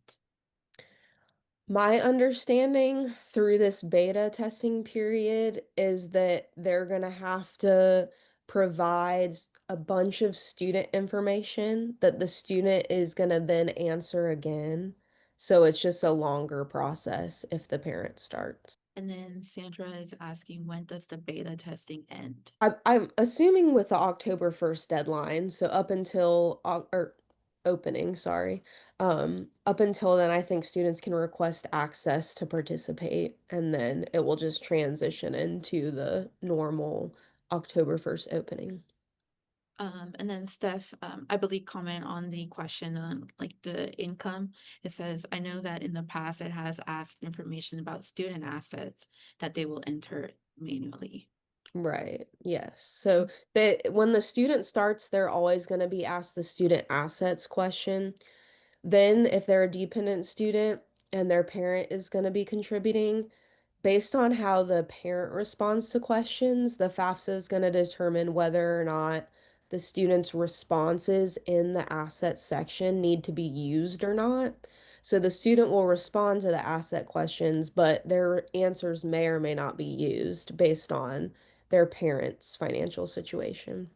My understanding through this beta testing period is that they're going to have to provide a bunch of student information that the student is going to then answer again. So it's just a longer process if the parent starts. And then Sandra is asking, when does the beta testing end? I'm assuming with the October 1st deadline, so up until or opening, sorry. Up until then, I think students can request access to participate, and then it will just transition into the normal October 1st opening. And then Steph, I believe, comment on the question on like the income. It says, I know that in the past it has asked information about student assets that they will enter manually. Right. Yes. So that when the student starts, they're always going to be asked the student assets question. Then, if they're a dependent student and their parent is going to be contributing, based on how the parent responds to questions, the FAFSA is going to determine whether or not the student's responses in the asset section need to be used or not. So the student will respond to the asset questions, but their answers may or may not be used based on their parent's financial situation.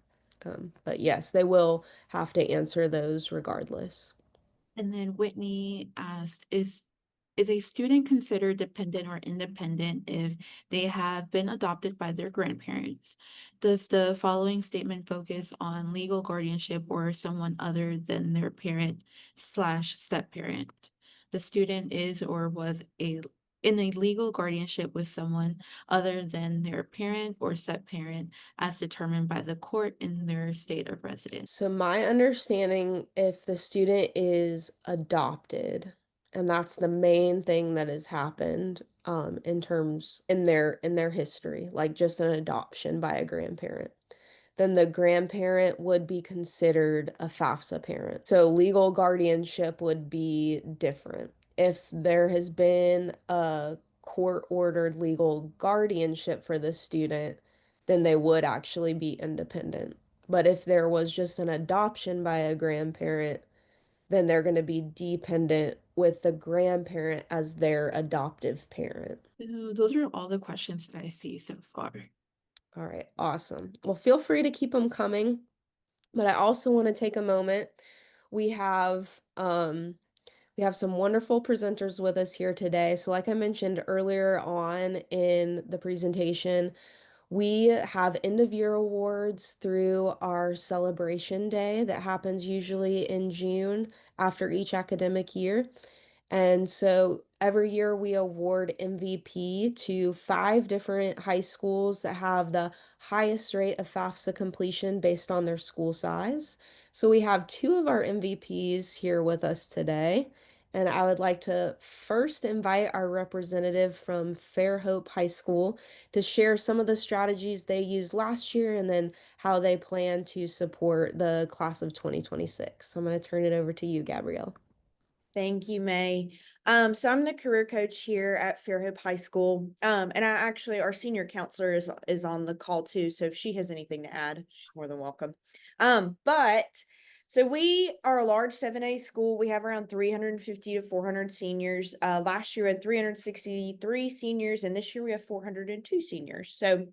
But yes, they will have to answer those regardless. And then Whitney asked, is a student considered dependent or independent if they have been adopted by their grandparents? Does the following statement focus on legal guardianship or someone other than their parent slash step parent? The student is or was in a legal guardianship with someone other than their parent or step parent as determined by the court in their state of residence. So my understanding, if the student is adopted, and that's the main thing that has happened, in terms in their history, like just an adoption by a grandparent, then the grandparent would be considered a FAFSA parent. So legal guardianship would be different. If there has been a court-ordered legal guardianship for the student, then they would actually be independent. But if there was just an adoption by a grandparent, then they're going to be dependent with the grandparent as their adoptive parent. So those are all the questions that I see so far. All right, awesome. Well, feel free to keep them coming, but I also want to take a moment. We have um we have some wonderful presenters with us here today. So like I mentioned earlier on in the presentation, we have end of year awards through our celebration day that happens usually in June after each academic year. And so every year we award MVP to 5 different high schools that have the highest rate of FAFSA completion based on their school size. So we have 2 of our MVPs here with us today. And I would like to first invite our representative from Fairhope High School to share some of the strategies they used last year and then how they plan to support the class of 2026. So I'm going to turn it over to you, Gabrielle. Thank you, May. So I'm the career coach here at Fairhope High School. And I actually, our senior counselor is on the call too. So if she has anything to add, she's more than welcome. But so we are a large 7A school. We have around 350 to 400 seniors. Last year we had 363 seniors, and this year we have 402 seniors. So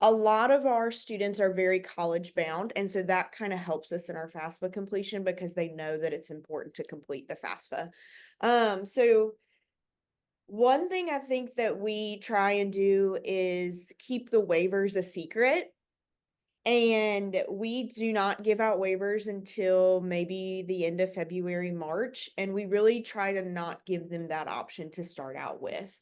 a lot of our students are very college bound, and so that kind of helps us in our FAFSA completion because they know that it's important to complete the FAFSA. So one thing I think that we try and do is keep the waivers a secret. And we do not give out waivers until maybe the end of February, March, and we really try to not give them that option to start out with.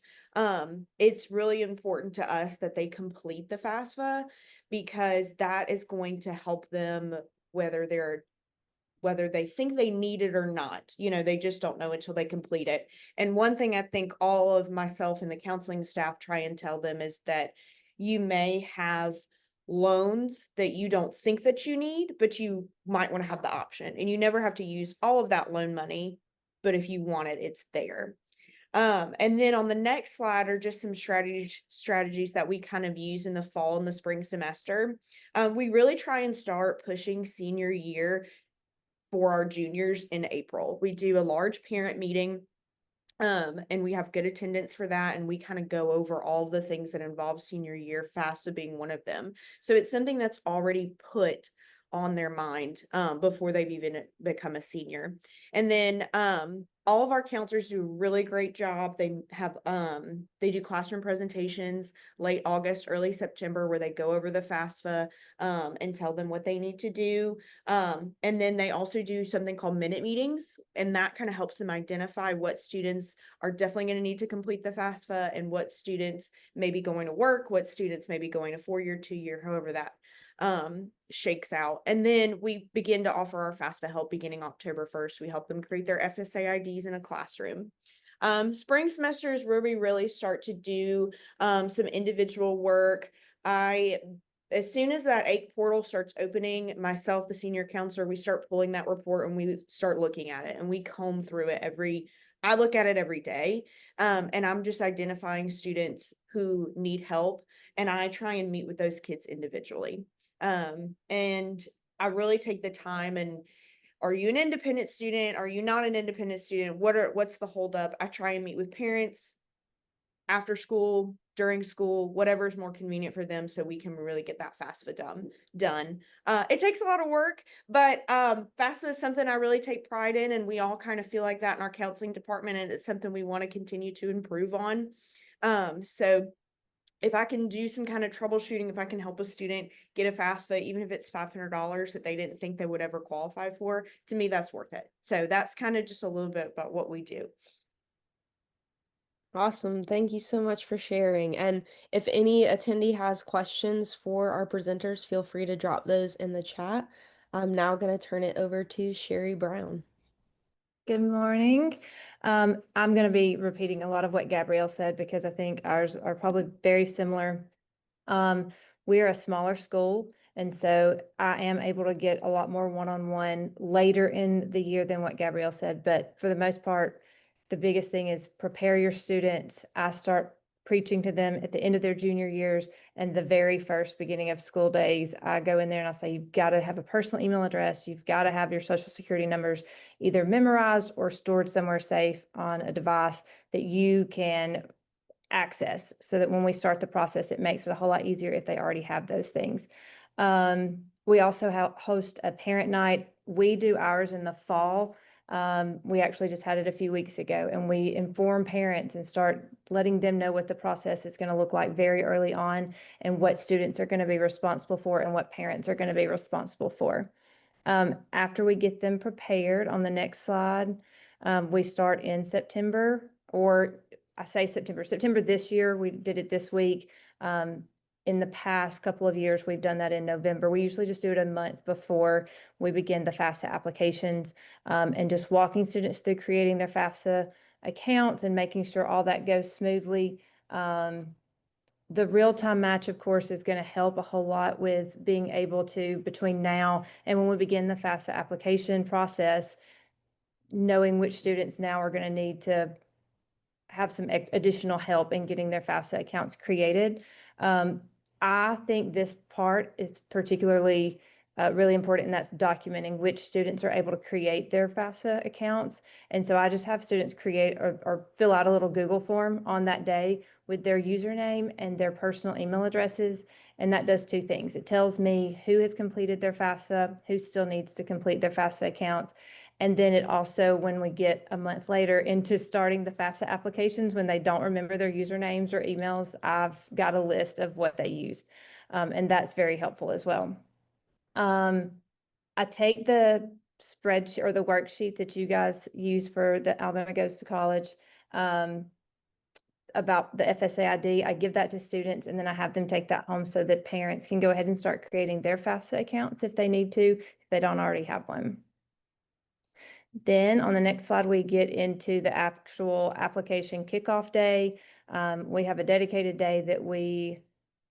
It's really important to us that they complete the FAFSA because that is going to help them whether they think they need it or not. They just don't know until they complete it. And one thing I think all of myself and the counseling staff try and tell them is that you may have loans that you don't think that you need, but you might want to have the option. And you never have to use all of that loan money, but if you want it, it's there. And then on the next slide are just some strategies that we kind of use in the fall and the spring semester. We really try and start pushing senior year for our juniors in April. We do a large parent meeting. And we have good attendance for that. And we kind of go over all the things that involve senior year, FAFSA being one of them. So it's something that's already put on their mind before they've even become a senior. And then all of our counselors do a really great job. They do classroom presentations late August, early September, where they go over the FAFSA and tell them what they need to do. And then they also do something called minute meetings, and that kind of helps them identify what students are definitely going to need to complete the FAFSA and what students may be going to work, what students may be going to 4-year, 2-year, however that shakes out. And then we begin to offer our FAFSA help beginning October 1st. We help them create their FSA IDs in a classroom. Spring semester is where we really start to do some individual work. As soon as that AIC portal starts opening, myself, the senior counselor, we start pulling that report and we start looking at it and we comb through it I look at it every day. And I'm just identifying students who need help, and I try and meet with those kids individually. And I really take the time and, are you an independent student? Are you not an independent student? What's the holdup? I try and meet with parents after school, during school, whatever is more convenient for them, so we can really get that FAFSA done. It takes a lot of work, but FAFSA is something I really take pride in, and we all kind of feel like that in our counseling department, and it's something we want to continue to improve on. So if I can do some kind of troubleshooting, if I can help a student get a FAFSA, even if it's $500 that they didn't think they would ever qualify for, to me, that's worth it. So that's kind of just a little bit about what we do. Awesome. Thank you so much for sharing. And if any attendee has questions for our presenters, feel free to drop those in the chat. I'm now going to turn it over to Sherry Brown. Good morning. I'm going to be repeating a lot of what Gabrielle said because I think ours are probably very similar. We are a smaller school, and so I am able to get a lot more one-on-one later in the year than what Gabrielle said. But for the most part, the biggest thing is prepare your students. I start preaching to them at the end of their junior years and the very first beginning of school days. I go in there and I say, you've got to have a personal email address. You've got to have your social security numbers either memorized or stored somewhere safe on a device that you can access, so that when we start the process, it makes it a whole lot easier if they already have those things. We also host a parent night. We do ours in the fall. We actually just had it a few weeks ago, and we inform parents and start letting them know what the process is going to look like very early on, and what students are going to be responsible for and what parents are going to be responsible for. After we get them prepared, on the next slide, we start in September, or I say September this year. We did it this week. In the past couple of years, we've done that in November. We usually just do it a month before we begin the FAFSA applications, and just walking students through creating their FAFSA accounts and making sure all that goes smoothly. The real-time match, of course, is going to help a whole lot with being able to, between now and when we begin the FAFSA application process, knowing which students now are going to need to have some additional help in getting their FAFSA accounts created. I think this part is particularly really important, and that's documenting which students are able to create their FAFSA accounts. And so I just have students create or fill out a little Google form on that day with their username and their personal email addresses. And that does two things. It tells me who has completed their FAFSA, who still needs to complete their FAFSA accounts. And then it also, when we get a month later into starting the FAFSA applications, when they don't remember their usernames or emails, I've got a list of what they used. And that's very helpful as well. I take the spreadsheet or the worksheet that you guys use for the Alabama Goes to College about the FSA ID. I give that to students, and then I have them take that home so that parents can go ahead and start creating their FAFSA accounts if they need to, if they don't already have one. Then on the next slide, we get into the actual application kickoff day. We have a dedicated day that we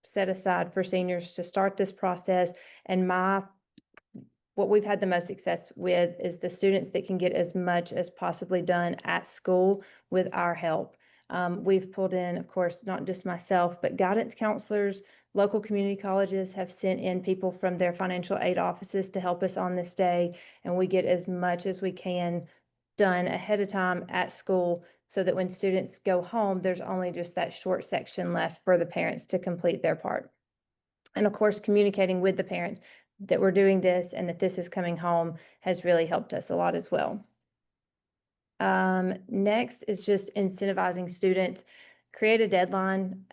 set aside for seniors to start this process. And my what we've had the most success with is the students that can get as much as possibly done at school with our help. We've pulled in, of course, not just myself, but guidance counselors. Local community colleges have sent in people from their financial aid offices to help us on this day, and we get as much as we can done ahead of time at school so that when students go home, there's only just that short section left for the parents to complete their part. And of course, communicating with the parents that we're doing this and that this is coming home has really helped us a lot as well. Next is just incentivizing students. Create a deadline,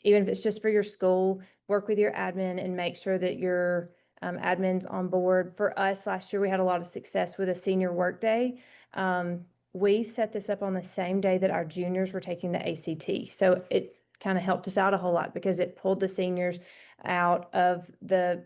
even if it's just for your school. Work with your admin and make sure that your admin's on board. For us, last year, we had a lot of success with a senior work day. We set this up on the same day that our juniors were taking the ACT. So it kind of helped us out a whole lot because it pulled the seniors out of the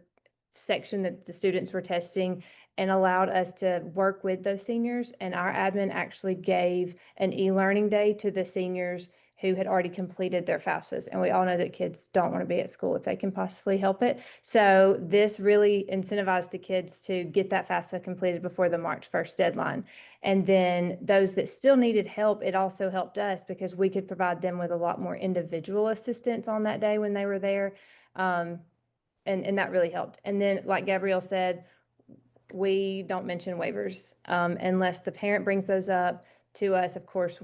section that the students were testing and allowed us to work with those seniors. And our admin actually gave an e-learning day to the seniors who had already completed their FAFSAs. And we all know that kids don't want to be at school if they can possibly help it. So this really incentivized the kids to get that FAFSA completed before the March 1st deadline. And then those that still needed help, it also helped us because we could provide them with a lot more individual assistance on that day when they were there. And that really helped. And then, like Gabrielle said, we don't mention waivers unless the parent brings those up to us. Of course,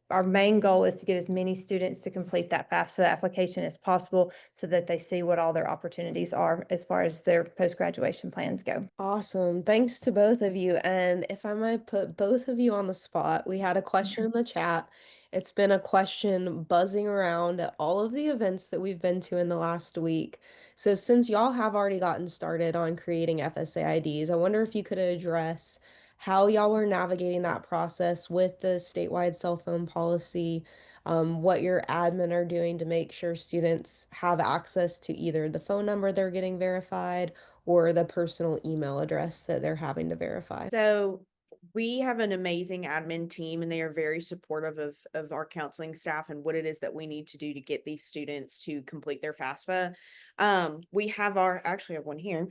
our main goal is to get as many students to complete that FAFSA application as possible so that they see what all their opportunities are as far as their post-graduation plans go. Awesome. Thanks to both of you. And if I might put both of you on the spot, we had a question in the chat. It's been a question buzzing around at all of the events that we've been to in the last week. So since y'all have already gotten started on creating FSA IDs, I wonder if you could address how y'all were navigating that process with the statewide cell phone policy, what your admin are doing to make sure students have access to either the phone number they're getting verified or the personal email address that they're having to verify. So we have an amazing admin team and they are very supportive of our counseling staff and what it is that we need to do to get these students to complete their FAFSA. We have actually have one here,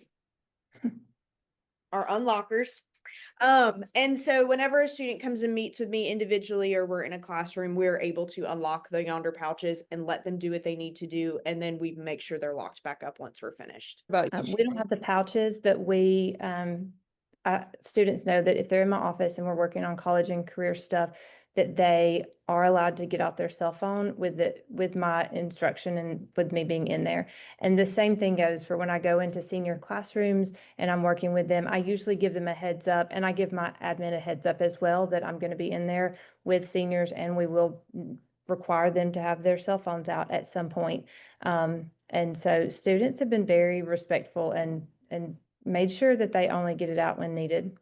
our unlockers. And so whenever a student comes and meets with me individually or we're in a classroom, we're able to unlock the yonder pouches and let them do what they need to do. And then we make sure they're locked back up once we're finished. About you, We don't have the pouches, but students know that if they're in my office and we're working on college and career stuff, that they are allowed to get off their cell phone with my instruction and with me being in there. And the same thing goes for when I go into senior classrooms and I'm working with them. I usually give them a heads up, and I give my admin a heads up as well that I'm going to be in there with seniors, and we will require them to have their cell phones out at some point. And so students have been very respectful and made sure that they only get it out when needed.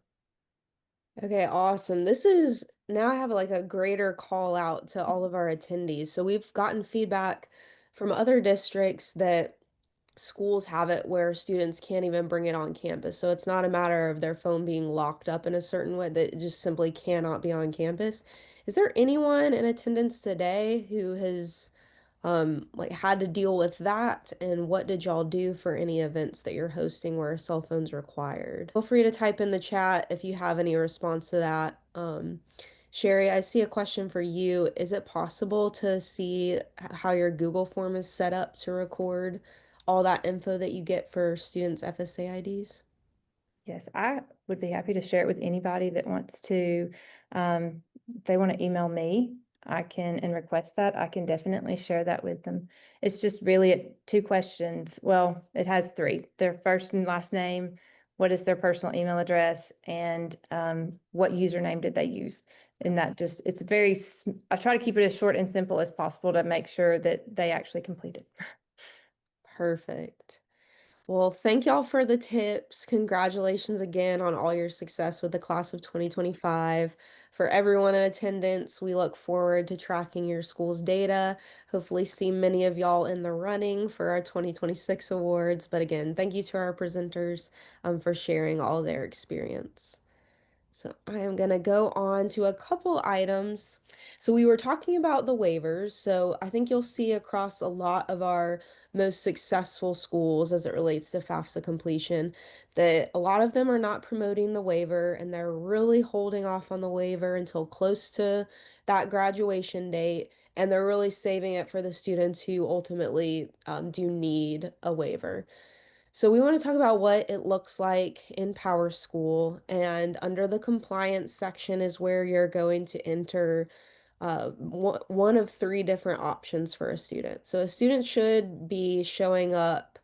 Okay, awesome. This is now I have like a greater call out to all of our attendees. So we've gotten feedback from other districts that schools have it where students can't even bring it on campus. So it's not a matter of their phone being locked up in a certain way that it just simply cannot be on campus. Is there anyone in attendance today who has like had to deal with that, and what did y'all do for any events that you're hosting where cell phones required? Feel free to type in the chat if you have any response to that. Sherry, I see a question for you. Is it possible to see how your Google form is set up to record all that info that you get for students' FSA IDs? Yes, I would be happy to share it with anybody that wants to. If they want to email me, I can and request that. I can definitely share that with them. It's just really two questions. Well, it has three: their first and last name, what is their personal email address, and what username did they use. And that I try to keep it as short and simple as possible to make sure that they actually complete it. Perfect. Well, thank y'all for the tips. Congratulations again on all your success with the class of 2025. For everyone in attendance, we look forward to tracking your school's data. Hopefully, see many of y'all in the running for our 2026 awards. But again, thank you to our presenters for sharing all their experience. So I am going to go on to a couple items. So we were talking about the waivers. So I think you'll see across a lot of our most successful schools as it relates to FAFSA completion that a lot of them are not promoting the waiver and they're really holding off on the waiver until close to that graduation date. And they're really saving it for the students who ultimately do need a waiver. So we want to talk about what it looks like in Power School, and under the compliance section is where you're going to enter one of three different options for a student. So a student should be showing up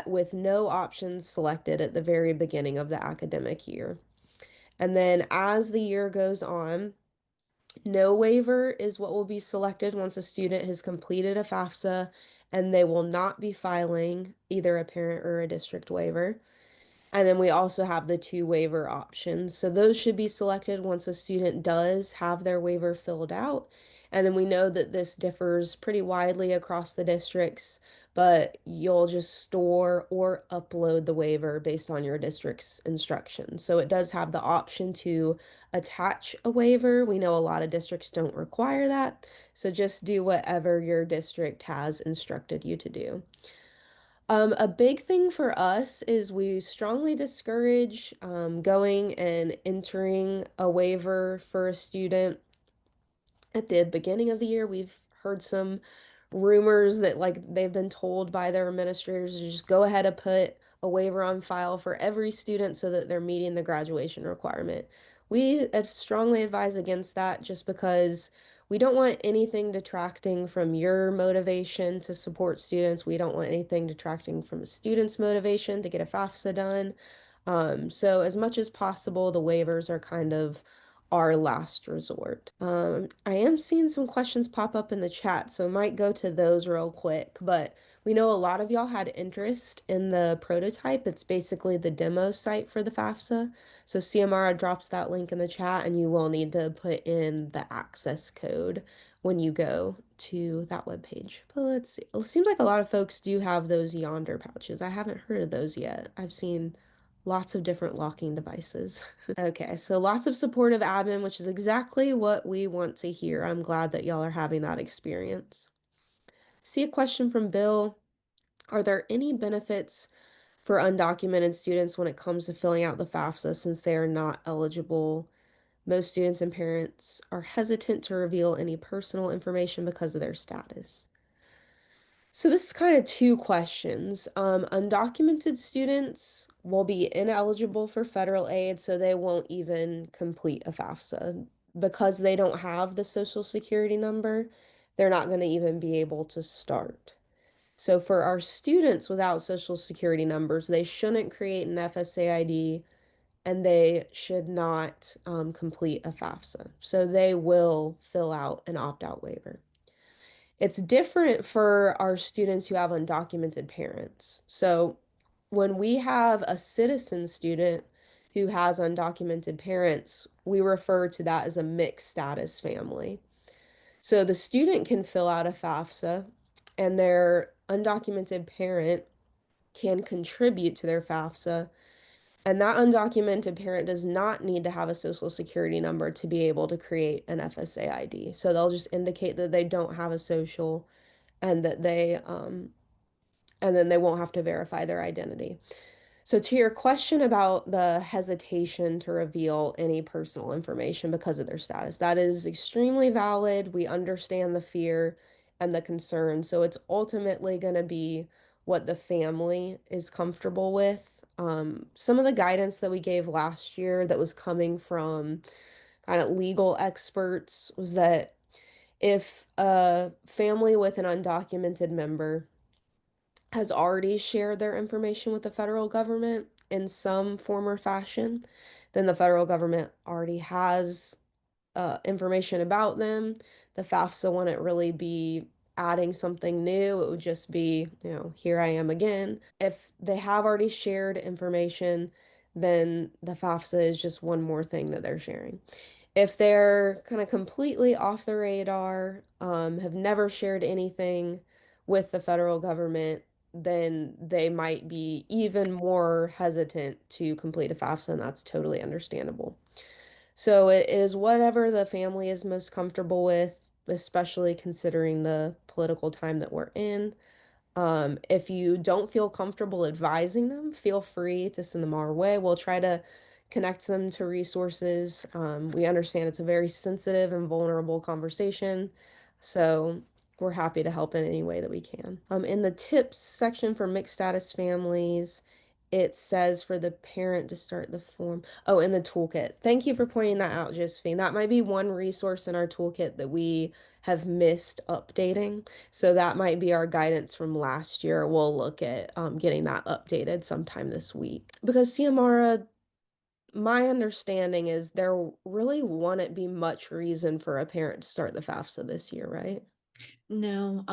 with no options selected at the very beginning of the academic year. And then as the year goes on, no waiver is what will be selected once a student has completed a FAFSA, and they will not be filing either a parent or a district waiver. And then we also have the two waiver options. So those should be selected once a student does have their waiver filled out. And then we know that this differs pretty widely across the districts, but you'll just store or upload the waiver based on your district's instructions. So it does have the option to attach a waiver. We know a lot of districts don't require that. So just do whatever your district has instructed you to do. A big thing for us is we strongly discourage going and entering a waiver for a student at the beginning of the year. We've heard some rumors that like they've been told by their administrators to just go ahead and put a waiver on file for every student so that they're meeting the graduation requirement. We strongly advise against that just because we don't want anything detracting from your motivation to support students. We don't want anything detracting from a student's motivation to get a FAFSA done. So as much as possible, the waivers are kind of our last resort. I am seeing some questions pop up in the chat, so I might go to those real quick. But we know a lot of y'all had interest in the prototype. It's basically the demo site for the FAFSA. So CMR drops that link in the chat, and you will need to put in the access code when you go to that webpage. But let's see. It seems like a lot of folks do have those Yonder pouches. I haven't heard of those yet. I've seen lots of different locking devices. Okay, so lots of supportive admin, which is exactly what we want to hear. I'm glad that y'all are having that experience. See a question from Bill. Are there any benefits for undocumented students when it comes to filling out the FAFSA since they are not eligible? Most students and parents are hesitant to reveal any personal information because of their status. So this is kind of two questions. Undocumented students will be ineligible for federal aid, so they won't even complete a FAFSA. Because they don't have the social security number, they're not going to even be able to start. So for our students without social security numbers, they shouldn't create an FSA ID and they should not complete a FAFSA. So they will fill out an opt-out waiver. It's different for our students who have undocumented parents. So when we have a citizen student who has undocumented parents, we refer to that as a mixed status family. So the student can fill out a FAFSA and their undocumented parent can contribute to their FAFSA. And that undocumented parent does not need to have a social security number to be able to create an FSA ID. So they'll just indicate that they don't have a social and that and then they won't have to verify their identity. So to your question about the hesitation to reveal any personal information because of their status, that is extremely valid. We understand the fear and the concern. So it's ultimately going to be what the family is comfortable with. Some of the guidance that we gave last year that was coming from kind of legal experts was that if a family with an undocumented member has already shared their information with the federal government in some form or fashion, then the federal government already has information about them. The FAFSA wouldn't really be adding something new. It would just be, here I am again. If they have already shared information, then the FAFSA is just one more thing that they're sharing. If they're kind of completely off the radar, have never shared anything with the federal government, then they might be even more hesitant to complete a FAFSA, and that's totally understandable. So it is whatever the family is most comfortable with, especially considering the political time that we're in. If you don't feel comfortable advising them, feel free to send them our way. We'll try to connect them to resources. We understand it's a very sensitive and vulnerable conversation, so we're happy to help in any way that we can. In the tips section for mixed status families, it says for the parent to start the form. Oh, in the toolkit. Thank you for pointing that out, Josephine. That might be one resource in our toolkit that we have missed updating. So that might be our guidance from last year. We'll look at getting that updated sometime this week. Because Ciamara, my understanding is there really wouldn't be much reason for a parent to start the FAFSA this year, right? No,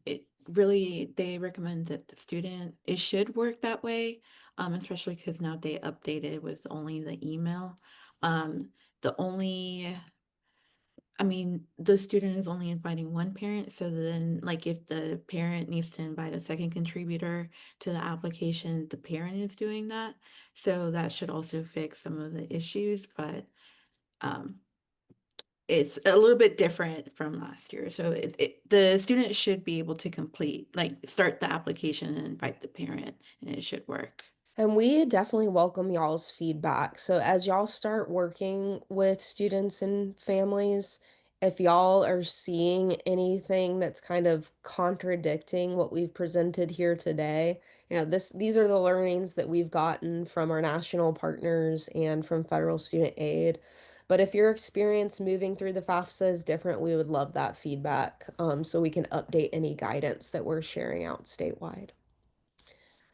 it really, they recommend that the student, it should work that way, especially because now they updated with only the email. The only, I mean, the student is only inviting one parent, so then, like, if the parent needs to invite a second contributor to the application, the parent is doing that. So that should also fix some of the issues, but um, it's a little bit different from last year. So the student should be able to complete, like, start the application and invite the parent, and it should work. And we definitely welcome y'all's feedback. So as y'all start working with students and families, if y'all are seeing anything that's kind of contradicting what we've presented here today, these are the learnings that we've gotten from our national partners and from federal student aid. But if your experience moving through the FAFSA is different, we would love that feedback, so we can update any guidance that we're sharing out statewide.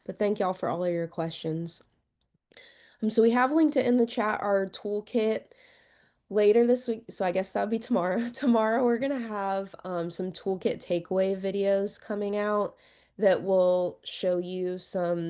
But thank y'all for all of your questions. So we have linked it in the chat, our toolkit later this week. So I guess that would be tomorrow. Tomorrow we're gonna have some toolkit takeaway videos coming out that will show you some